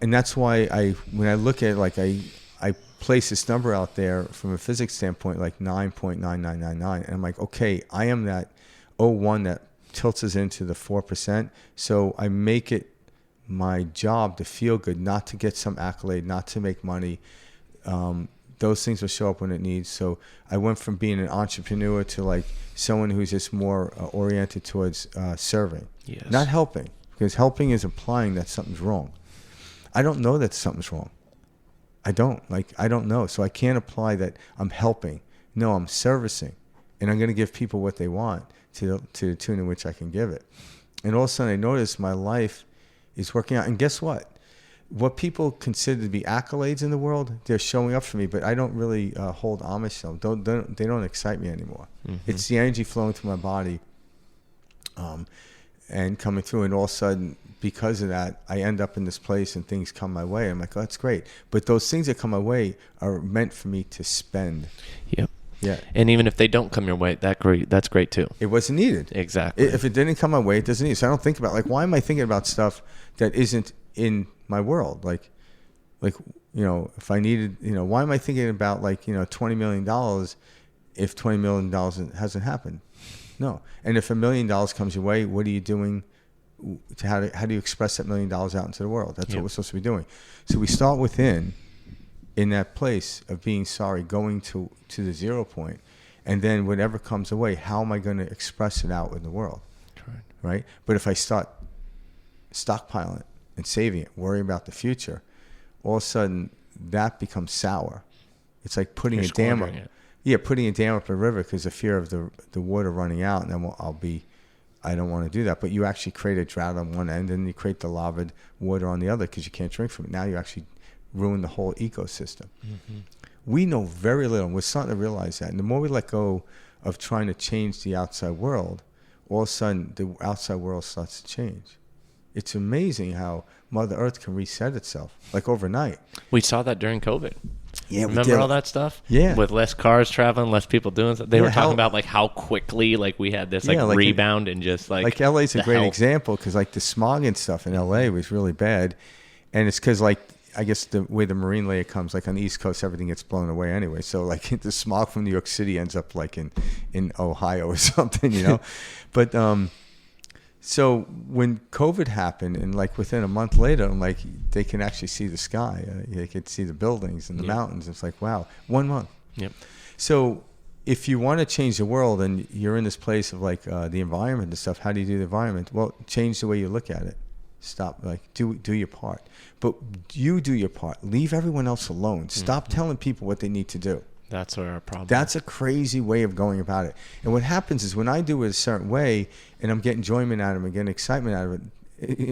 that's why when I look at it, like I place this number out there from a physics standpoint, like 9.9999, and I'm like, okay, I am that 01 that tilts us into the 4%. So I make it my job to feel good, not to get some accolade, not to make money. Those things will show up when it needs. So I went from being an entrepreneur to like someone who's just more oriented towards serving, not helping, because helping is implying that something's wrong. I don't know that something's wrong. I don't know. So I can't apply that I'm helping. No, I'm servicing, and I'm going to give people what they want to the tune in which I can give it. And all of a sudden I notice my life is working out. And guess what? What people consider to be accolades in the world, they're showing up for me, but I don't really hold homage to them. They don't excite me anymore. It's the energy flowing through my body and coming through, and all of a sudden, because of that, I end up in this place and things come my way. I'm like, oh, that's great. But those things that come my way are meant for me to spend. Yep. Yeah. And even if they don't come your way, that's great too. It wasn't needed. Exactly. If it didn't come my way, it doesn't need it. So I don't think about, like, why am I thinking about stuff that isn't in my world? Like, if I needed, why am I thinking about $20 million if $20 million hasn't happened? No. And if $1 million comes your way, what are you doing? How do you express that $1 million out into the world? That's what we're supposed to be doing. So we start within, in that place of being sorry, going to the 0 point, and then whatever comes away, how am I going to express it out in the world? Right? But if I start stockpiling it and saving it, worrying about the future, all of a sudden that becomes sour. It's like putting a dam up. Yeah, putting a dam up a river because of fear of the water running out, and then I don't want to do that. But you actually create a drought on one end, and you create the lava water on the other because you can't drink from it. Now you actually ruin the whole ecosystem. We know very little, and we're starting to realize that. And the more we let go of trying to change the outside world, all of a sudden the outside world starts to change. It's amazing how Mother Earth can reset itself, like overnight. We saw that during COVID. Yeah, remember all that stuff? Yeah, with less cars traveling, less people doing stuff. They were talking about like how quickly we had this rebound and just like LA's a great example because the smog and stuff in LA was really bad, and it's because I guess the way the marine layer comes, on the East Coast, everything gets blown away anyway. So the smog from New York City ends up in Ohio or something, But So when COVID happened, and like within a month later, I'm like, they can actually see the sky. They could see the buildings and the mountains. It's like, wow, 1 month. Yep. So if you want to change the world and you're in this place of like the environment and stuff, how do you do the environment? Well, change the way you look at it. Stop, like, do your part. But you do your part. Leave everyone else alone. Stop telling people what they need to do. That's our problem. That's a crazy way of going about it. And what happens is when I do it a certain way and I'm getting enjoyment out of it, I'm getting excitement out of it,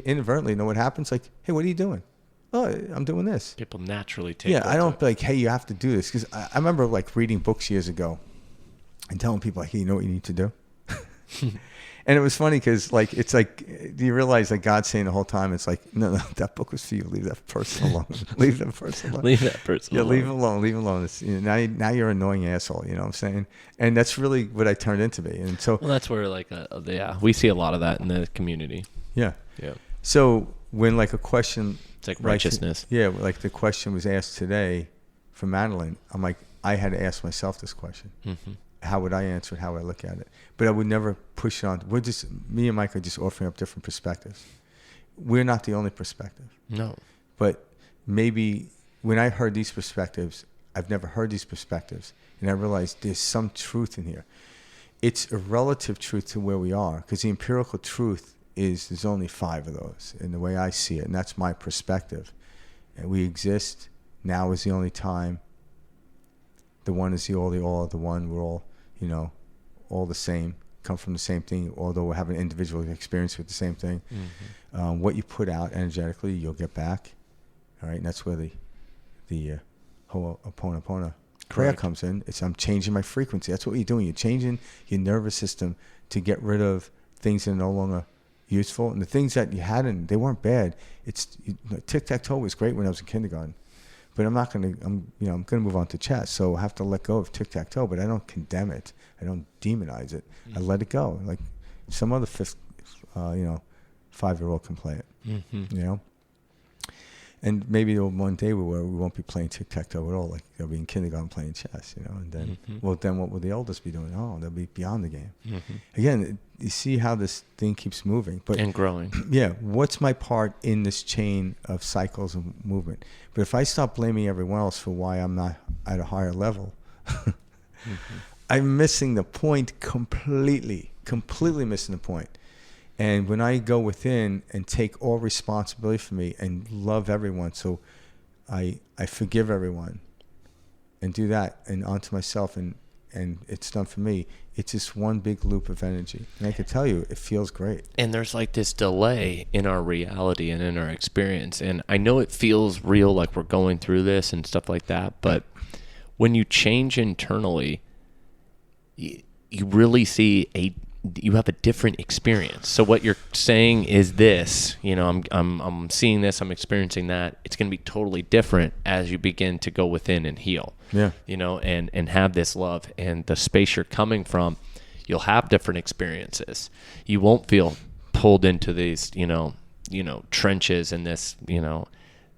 inadvertently, you know what happens? Like, hey, what are you doing? Oh, I'm doing this. People naturally take Yeah, I don't be like, hey, you have to do this. Because I remember like reading books years ago and telling people, like, hey, you know what you need to do? And it was funny because, like, it's like, do you realize that God's saying the whole time, it's like, no, that book was for you. Leave that person alone. Leave that person alone. Leave that person alone. Yeah, leave him alone. Leave him alone. It's, you know, now you're an annoying asshole. You know what I'm saying? And that's really what I turned into be. And so, Well, that's where, like, we see a lot of that in the community. yeah. Yeah. So when like a question, It's like righteousness. like the question was asked today from Madeline, I'm like, I had to ask myself this question. Mm-hmm. How would I answer it? How would I look at it? But I would never push it on. Me and Mike are just offering up different perspectives. We're not the only perspective. No. But maybe when I heard these perspectives, I've never heard these perspectives. And I realized there's some truth in here. It's a relative truth to where we are, because the empirical truth is there's only 5 of those in the way I see it. And that's my perspective. And we exist. Now is the only time. The one is the all, the one. We're all, you know, all the same, come from the same thing, although we have an individual experience with the same thing. Mm-hmm. What you put out energetically, you'll get back. All right, and that's where the Ho'oponopono prayer comes in. It's I'm changing my frequency. That's what you're doing. You're changing your nervous system to get rid of things that are no longer useful. And the things that you hadn't, they weren't bad. Tic-tac-toe was great when I was in kindergarten. But I'm not going to, I'm going to move on to chess. So I have to let go of tic-tac-toe, but I don't condemn it. I don't demonize it. Mm-hmm. I let it go. Like some other 5-year-old can play it, mm-hmm. you know? And maybe one day we won't be playing tic-tac-toe at all. Like they'll be in kindergarten playing chess, you know? And then, then what will the eldest be doing? Oh, they'll be beyond the game. Mm-hmm. Again, you see how this thing keeps moving. And growing. Yeah. What's my part in this chain of cycles of movement? But if I stop blaming everyone else for why I'm not at a higher level, I'm missing the point completely missing the point. And when I go within and take all responsibility for me and love everyone, so I forgive everyone and do that and onto myself and it's done for me, it's just one big loop of energy. And I can tell you, it feels great. And there's like this delay in our reality and in our experience. And I know it feels real, like we're going through this and stuff like that. But when you change internally, you really see you have a different experience. So what you're saying is this, you know, I'm seeing this, I'm experiencing that. It's going to be totally different as you begin to go within and heal. Yeah. You know, and have this love and the space you're coming from, you'll have different experiences. You won't feel pulled into these, you know, trenches and this,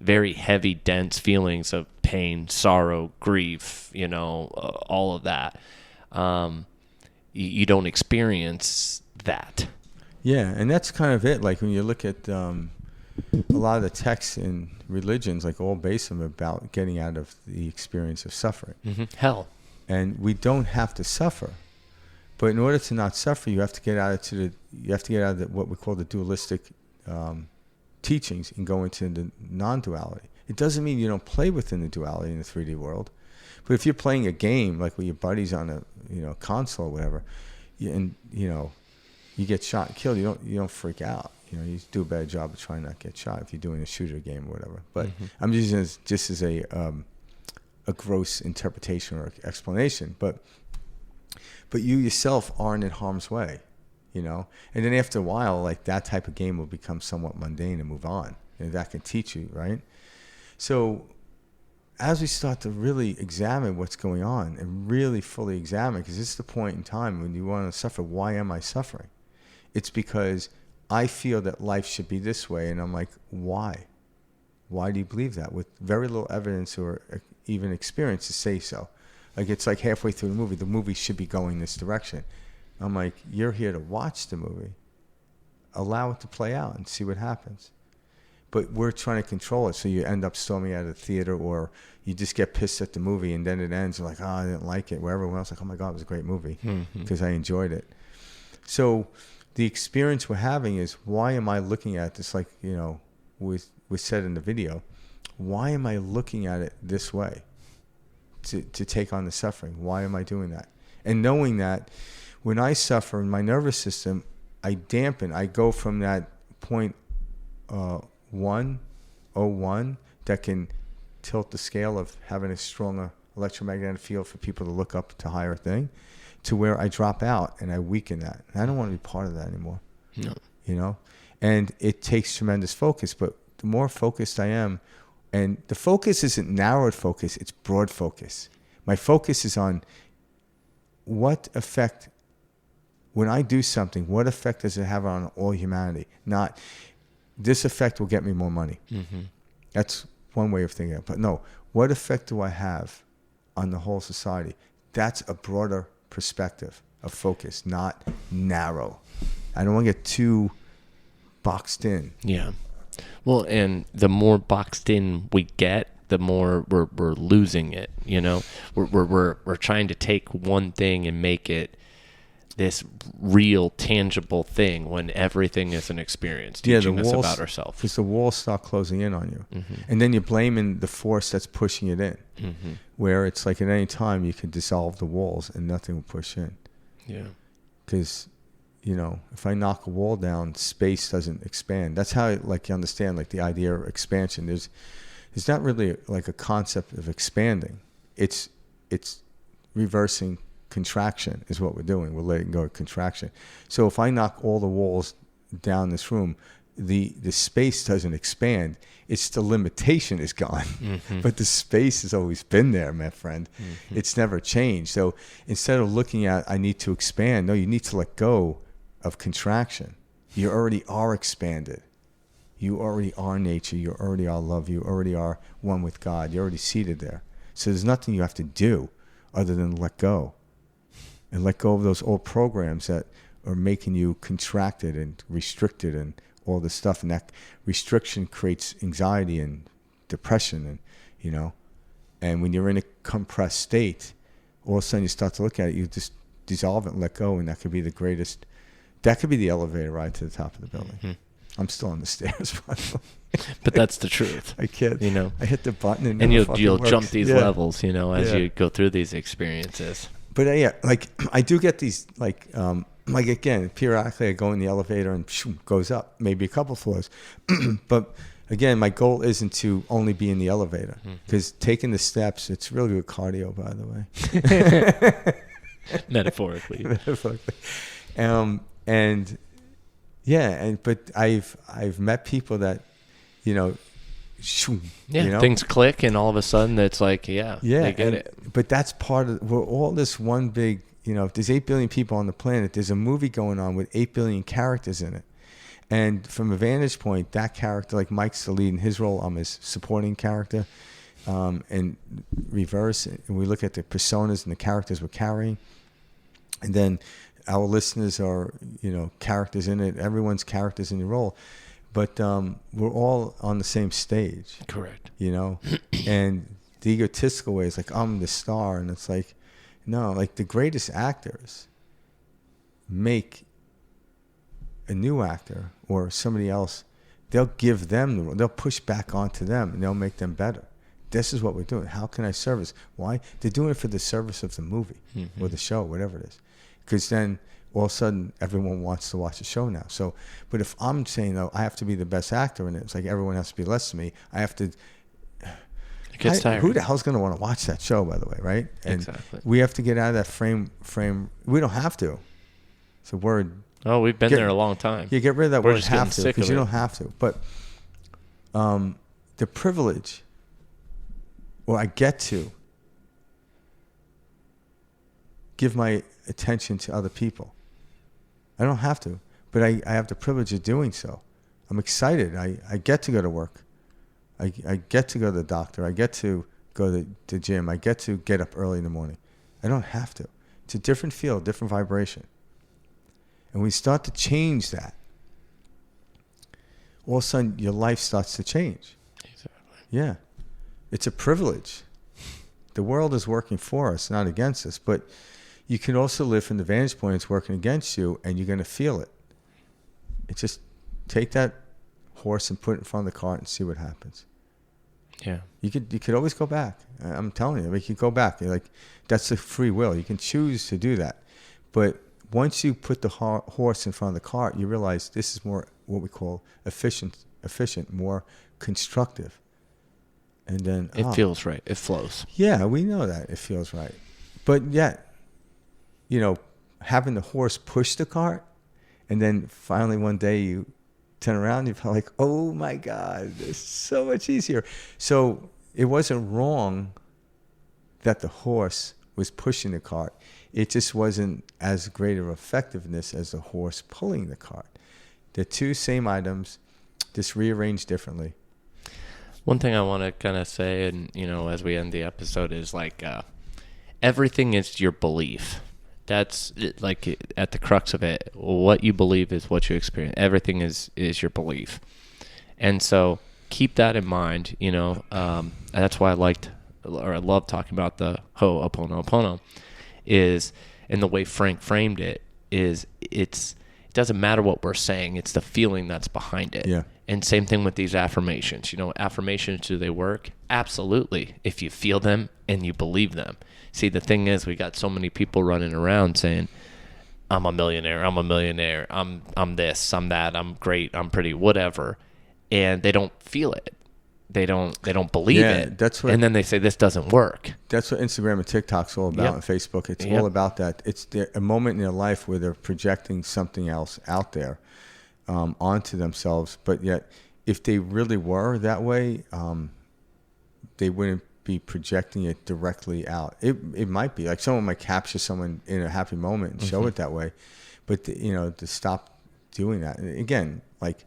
very heavy, dense feelings of pain, sorrow, grief, all of that. You don't experience that. Yeah, and that's kind of it. Like when you look at a lot of the texts in religions, like all based on about getting out of the experience of suffering. Mm-hmm. Hell. And we don't have to suffer, but in order to not suffer, you have to get out of what we call the dualistic teachings and go into the non-duality. It doesn't mean you don't play within the duality in the 3D world. But if you're playing a game like with your buddies on a console or whatever, and you get shot and killed, you don't freak out. You do a better job of trying not to get shot if you're doing a shooter game or whatever. But I'm using this just as a gross interpretation or explanation. But you yourself aren't in harm's way, And then after a while, like that type of game will become somewhat mundane and move on. And that can teach you, right? So as we start to really examine what's going on and really fully examine, because this is the point in time when you want to suffer, why am I suffering? It's because I feel that life should be this way, and I'm like, why? Why do you believe that? With very little evidence or even experience to say so. Like it's like halfway through the movie should be going this direction. I'm like, you're here to watch the movie. allow it to play out and see what happens. But we're trying to control it, so you end up storming out of the theater, or you just get pissed at the movie, and then it ends. You're like, oh, I didn't like it. Where everyone else is like, oh my God, it was a great movie because I enjoyed it. So the experience we're having is, why am I looking at this? Like, you know, was said in the video, why am I looking at it this way to take on the suffering? Why am I doing that? And knowing that when I suffer in my nervous system, I dampen. I go from that point 101 that can tilt the scale of having a stronger electromagnetic field for people to look up to higher thing, to where I drop out and I weaken that. And I don't want to be part of that anymore. No. You know? And it takes tremendous focus, but the more focused I am, and the focus isn't narrowed focus, it's broad focus. My focus is on what effect, when I do something, what effect does it have on all humanity? Not, this effect will get me more money. That's one way of thinking. But no, what effect do I have on the whole society? That's a broader perspective of focus, not narrow. I don't want to get too boxed in. Yeah. Well, and the more boxed in we get, the more we're losing it. You know, we're trying to take one thing and make it this real, tangible thing, when everything is an experience teaching us about ourselves. Because the walls start closing in on you. And then you're blaming the force that's pushing it in. Where it's like at any time you can dissolve the walls and nothing will push in. Yeah. Because, you know, if I knock a wall down, space doesn't expand. That's how, like, you understand, like, the idea of expansion. There's not really like a concept of expanding. It's reversing contraction is what we're doing. We're letting go of contraction. So if I knock all the walls down this room, the space doesn't expand. It's the limitation is gone. But the space has always been there, my friend. It's never changed. So instead of looking at, I need to expand, no, you need to let go of contraction. You already are expanded. You already are nature. You already are love. You already are one with God. You're already seated there. So there's nothing you have to do other than let go. And let go of those old programs that are making you contracted and restricted and all this stuff. And that restriction creates anxiety and depression, and, you know. And when you're in a compressed state, all of a sudden you start to look at it, you just dissolve it and let go, and that could be the greatest. That could be the elevator ride to the top of the building. I'm still on the stairs, by the way. But that's the truth. I kid. You know, I hit the button and you'll works. jump these levels, you know, as you go through these experiences. But yeah, like I do get these, like again, periodically I go in the elevator and goes up, maybe a couple floors. But again, my goal isn't to only be in the elevator, because taking the steps, it's really good cardio, by the way. Metaphorically. But I've met people that, you know, things click, and all of a sudden it's like, they get it. But that's part of, we're all this one big, you know, if there's 8 billion people on the planet, there's a movie going on with 8 billion characters in it. And from a vantage point, that character, like Mike's the lead in his role, I'm his supporting character, and reverse, and we look at the personas and the characters we're carrying. And then our listeners are, you know, characters in it. Everyone's characters in the role. But we're all on the same stage. Correct. You know? And the egotistical way is like, I'm the star. And it's like, no, like the greatest actors make a new actor or somebody else, they'll give them the role. They'll push back onto them and they'll make them better. This is what we're doing. How can I service? Why? They're doing it for the service of the movie or the show, whatever it is. Because then all of a sudden everyone wants to watch the show now. So, but if I'm saying, though, I have to be the best actor in it, it's like everyone has to be less than me. I have to. It gets tired. Who the hell's going to want to watch that show, by the way, right? And exactly. We have to get out of that frame. We don't have to. It's a word. Oh, we've been there a long time. You get rid of that We're word have to, because you don't have to. But the privilege, or I get to give my attention to other people. I don't have to, but I have the privilege of doing so. I'm excited. I get to go to work. I get to go to the doctor. I get to go to the gym. I get to get up early in the morning. I don't have to. It's a different feel, different vibration. And we start to change that, all of a sudden your life starts to change. Exactly. Yeah. It's a privilege. The world is working for us, not against us. But you can also live from the vantage point it's working against you, and you're going to feel it. It's just take that horse and put it in front of the cart and see what happens. Yeah. You could always go back. I'm telling you, you can go back. Like, that's the free will. You can choose to do that. But once you put the horse in front of the cart, you realize this is more what we call efficient, more constructive. And then It feels right. It flows. Yeah, we know that it feels right. But yet, having the horse push the cart, and then finally one day you turn around, you feel like, oh my God, it's so much easier. So it wasn't wrong that the horse was pushing the cart. It just wasn't as great of effectiveness as the horse pulling the cart. The two same items, just rearranged differently. One thing I want to kind of say, and as we end the episode, is like everything is your belief. That's like at the crux of it. What you believe is what you experience. Everything is your belief, and so keep that in mind. That's why I love talking about the Ho'oponopono, is, and the way Frank framed it is it doesn't matter what we're saying. It's the feeling that's behind it. Yeah. And same thing with these affirmations. Affirmations, do they work? Absolutely. If you feel them and you believe them. See, the thing is, we got so many people running around saying, I'm a millionaire, I'm this, I'm that, I'm great, I'm pretty, whatever. And they don't feel it. They don't believe it. And then they say this doesn't work. That's what Instagram and TikTok's all about, and Facebook. It's all about that. It's a moment in their life where they're projecting something else out there onto themselves. But yet, if they really were that way, they wouldn't be projecting it directly out. It might be like someone might capture someone in a happy moment and show it that way, but to stop doing that. And again, like,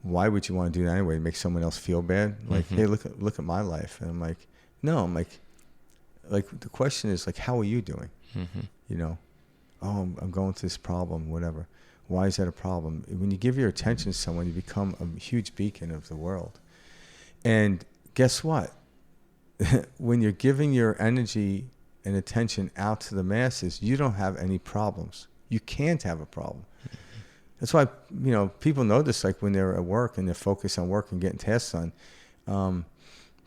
why would you want to do that anyway? To make someone else feel bad? Like, hey, look at my life. And I'm like, no. I'm like the question is, like, how are you doing? I'm going through this problem, whatever. Why is that a problem? When you give your attention to someone, you become a huge beacon of the world. And guess what? When you're giving your energy and attention out to the masses, you don't have any problems. You can't have a problem. That's why, people notice, like, when they're at work and they're focused on work and getting tasks done,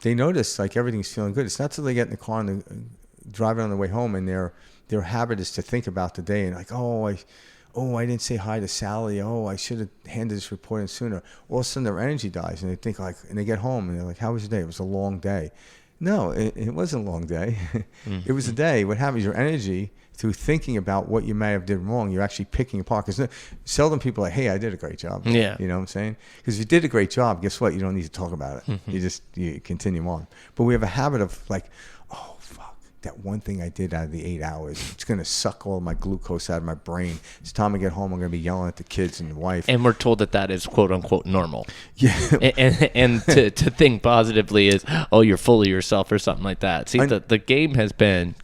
they notice, like, everything's feeling good. It's not till they get in the car and driving on the way home, and their habit is to think about the day and, like, I didn't say hi to Sally. I should have handed this report in sooner. All of a sudden, their energy dies, and they think, like, and they get home and they're like, how was your day? It was a long day. No, it wasn't a long day. It was a day. What happens, your energy, through thinking about what you may have did wrong, you're actually picking apart. Because seldom people are like, hey, I did a great job. Yeah. You know what I'm saying? Because if you did a great job, guess what? You don't need to talk about it. You continue on. But we have a habit of, like, oh, fuck, that one thing I did out of the 8 hours, it's going to suck all my glucose out of my brain. It's time I get home, I'm going to be yelling at the kids and the wife. And we're told that is quote unquote normal. Yeah. And to think positively is, you're full of yourself or something like that. See, the game has been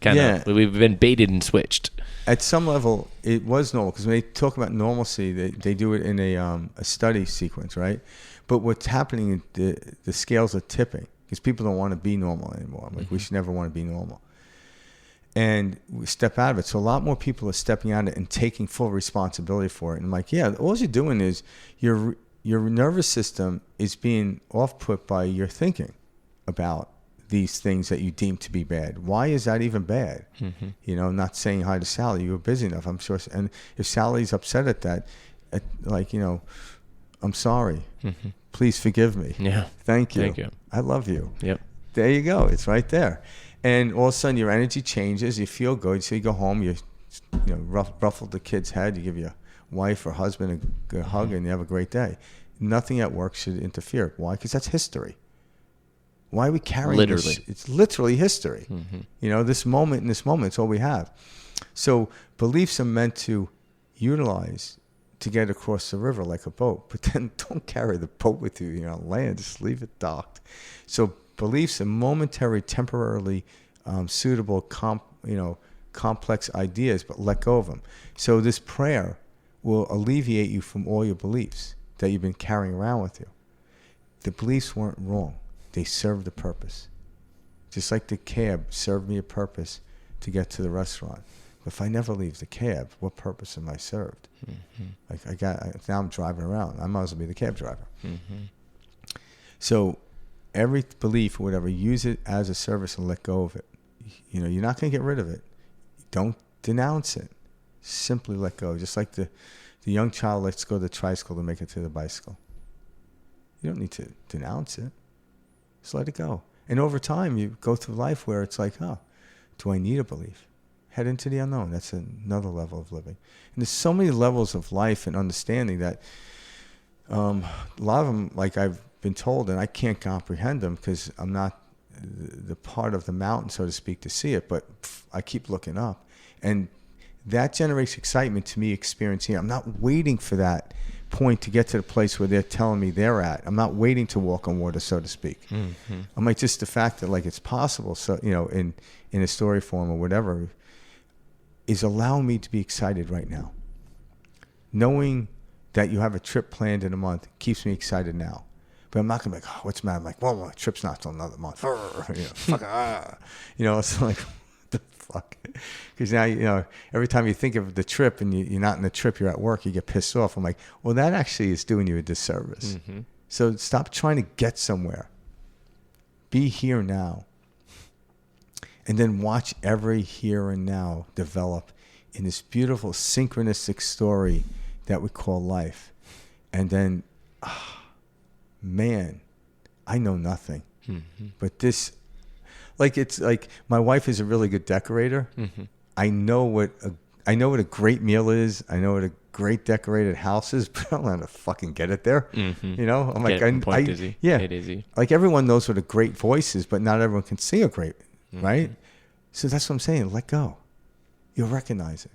we've been baited and switched. At some level, it was normal, because when they talk about normalcy, they do it in a study sequence, right? But what's happening, the scales are tipping, because people don't want to be normal anymore. Like, we should never want to be normal. And we step out of it. So a lot more people are stepping out of it and taking full responsibility for it. And I'm like, yeah, all you're doing is your nervous system is being off-put by your thinking about these things that you deem to be bad. Why is that even bad? Not saying hi to Sally. You were busy enough, I'm sure. And if Sally's upset at that, I'm sorry. Please forgive me. Yeah. Thank you. Thank you. I love you. Yep. There you go. It's right there. And all of a sudden, your energy changes. You feel good. So you go home. You ruffle the kid's head. You give your wife or husband a good hug, and you have a great day. Nothing at work should interfere. Why? Because that's history. Why are we carrying this? It's literally history. This moment, it's all we have. So beliefs are meant to utilize to get across the river like a boat. But then don't carry the boat with you on land. Just leave it docked. So beliefs are momentary, temporarily suitable, complex ideas, but let go of them. So this prayer will alleviate you from all your beliefs that you've been carrying around with you. the beliefs weren't wrong. They served a purpose. Just like the cab served me a purpose to get to the restaurant. But if I never leave the cab, what purpose am I served? Like now I'm driving around. I might as well be the cab driver. So every belief or whatever, use it as a service and let go of it. You know, you're not going to get rid of it. Don't denounce it. Simply let go. Just like the young child lets go of the tricycle to make it to the bicycle. You don't need to denounce it. Just let it go. And over time, you go through life where it's like, oh, do I need a belief? Head into the unknown. That's another level of living. And there's so many levels of life and understanding that a lot of them, like I've been told, and I can't comprehend them because I'm not the part of the mountain, so to speak, to see it, but I keep looking up. And that generates excitement to me experiencing it. I'm not waiting for that point to get to the place where they're telling me they're at. I'm not waiting to walk on water, so to speak. I'm like, just the fact that like it's possible, so you know, in a story form or whatever, is allowing me to be excited right now. Knowing that you have a trip planned in a month keeps me excited now. But I'm not gonna be like, oh, what's the matter? I'm like, well, my trip's not till another month. You know, it's like, what the fuck? Because now, you know, every time you think of the trip and you're not in the trip, you're at work, you get pissed off. I'm like, well, that actually is doing you a disservice. So stop trying to get somewhere. Be here now. And then watch every here and now develop in this beautiful synchronistic story that we call life. And then, man, I know nothing. But this, like, it's like my wife is a really good decorator. I know what a great meal is. I know what a great decorated house is, but I don't know how to fucking get it there. You know, I'm like, Dizzy. Like everyone knows what a great voice is, but not everyone can sing a great, right? So that's what I'm saying. Let go. You'll recognize it.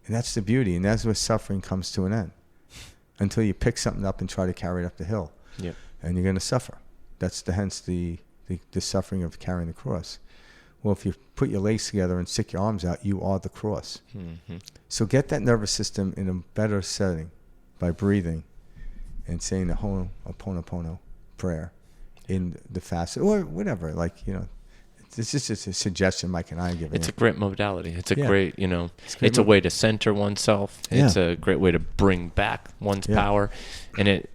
And that's the beauty. And that's where suffering comes to an end. Until you pick something up and try to carry it up the hill. And you're going to suffer. That's hence the suffering of carrying the cross. Well, if you put your legs together and stick your arms out, you are the cross. So get that nervous system in a better setting by breathing and saying the Ho'oponopono prayer in the fast or whatever. Like, you know, it's just a suggestion Mike and I are giving. It's a great modality. It's a great, you know, it's a way to center oneself. It's a great way to bring back one's power. And it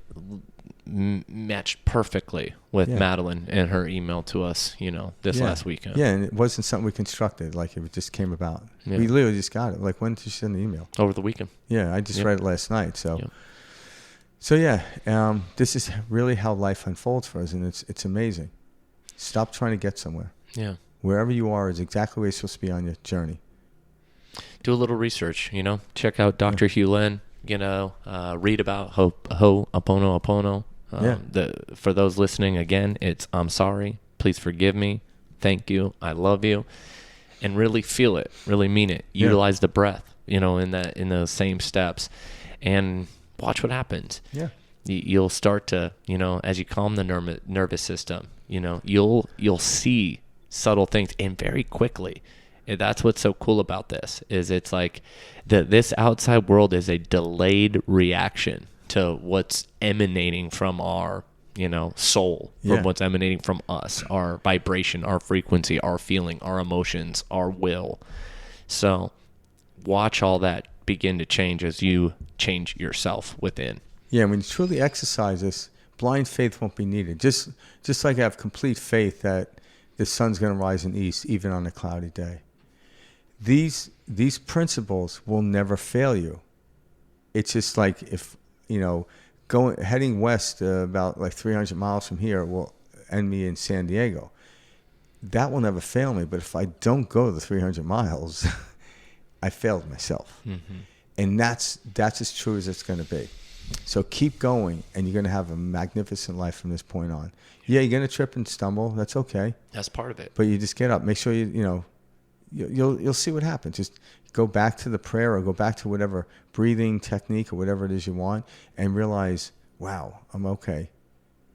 matched perfectly with Madeline and her email to us, you know, this last weekend. Yeah, and it wasn't something we constructed. Like, it just came about. We literally just got it. Like, when did you send the email? Over the weekend. Yeah, I just read it last night. So, this is really how life unfolds for us, and it's amazing. Stop trying to get somewhere. Yeah. Wherever you are is exactly where you're supposed to be on your journey. Do a little research, you know. Check out Dr. Hugh Lin, you know, read about Ho'oponopono. For those listening, again, it's I'm sorry, please forgive me, thank you, I love you, and really feel it, really mean it. Utilize the breath, you know, in those same steps, and watch what happens. You'll start to, you know, as you calm the nervous system, you know, you'll see subtle things, and very quickly. And that's what's so cool about this, is it's like this outside world is a delayed reaction to what's emanating from our, you know, soul, from what's emanating from us, our vibration, our frequency, our feeling, our emotions, our will. So watch all that begin to change as you change yourself within. Yeah, when you truly exercise this, blind faith won't be needed. Just like I have complete faith that the sun's going to rise in the east, even on a cloudy day. These principles will never fail you. It's just like if, you know, heading west about like 300 miles from here will end me in San Diego. That will never fail me. But if I don't go the 300 miles, I failed myself. And that's as true as it's going to be. So keep going, and you're going to have a magnificent life from this point on. Yeah, you're going to trip and stumble. That's okay. That's part of it. But you just get up. Make sure you'll see what happens. Just go back to the prayer or go back to whatever breathing technique or whatever it is you want, and realize, wow, I'm okay.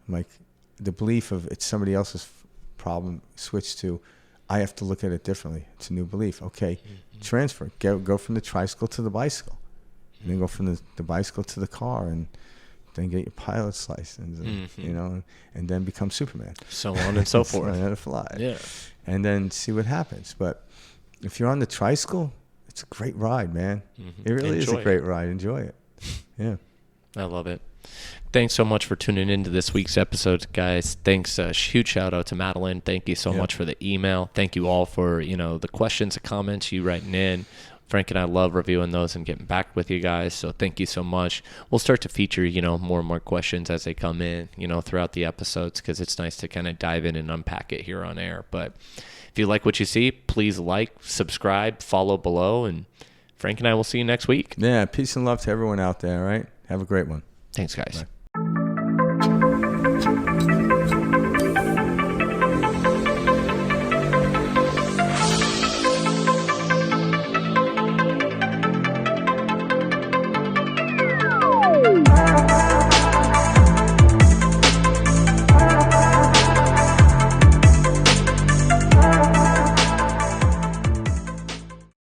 I'm like, the belief of it's somebody else's problem switch to, I have to look at it differently. It's a new belief. Okay, transfer. Go from the tricycle to the bicycle. And then go from the bicycle to the car, and then get your pilot's license, and, you know, and then become Superman. So on and so forth. Learn how to fly. Yeah. And then see what happens. But if you're on the tricycle, it's a great ride, man. It really is a great ride. Enjoy it. Yeah. I love it. Thanks so much for tuning into this week's episode, guys. Thanks. Huge shout out to Madeline. Thank you so much for the email. Thank you all for, you know, the questions and comments you writing in. Frank and I love reviewing those and getting back with you guys. So thank you so much. We'll start to feature, you know, more and more questions as they come in, you know, throughout the episodes, because it's nice to kind of dive in and unpack it here on air. But if you like what you see, please like, subscribe, follow below, and Frank and I will see you next week. Yeah. Peace and love to everyone out there. All right. Have a great one. Thanks, guys. Bye.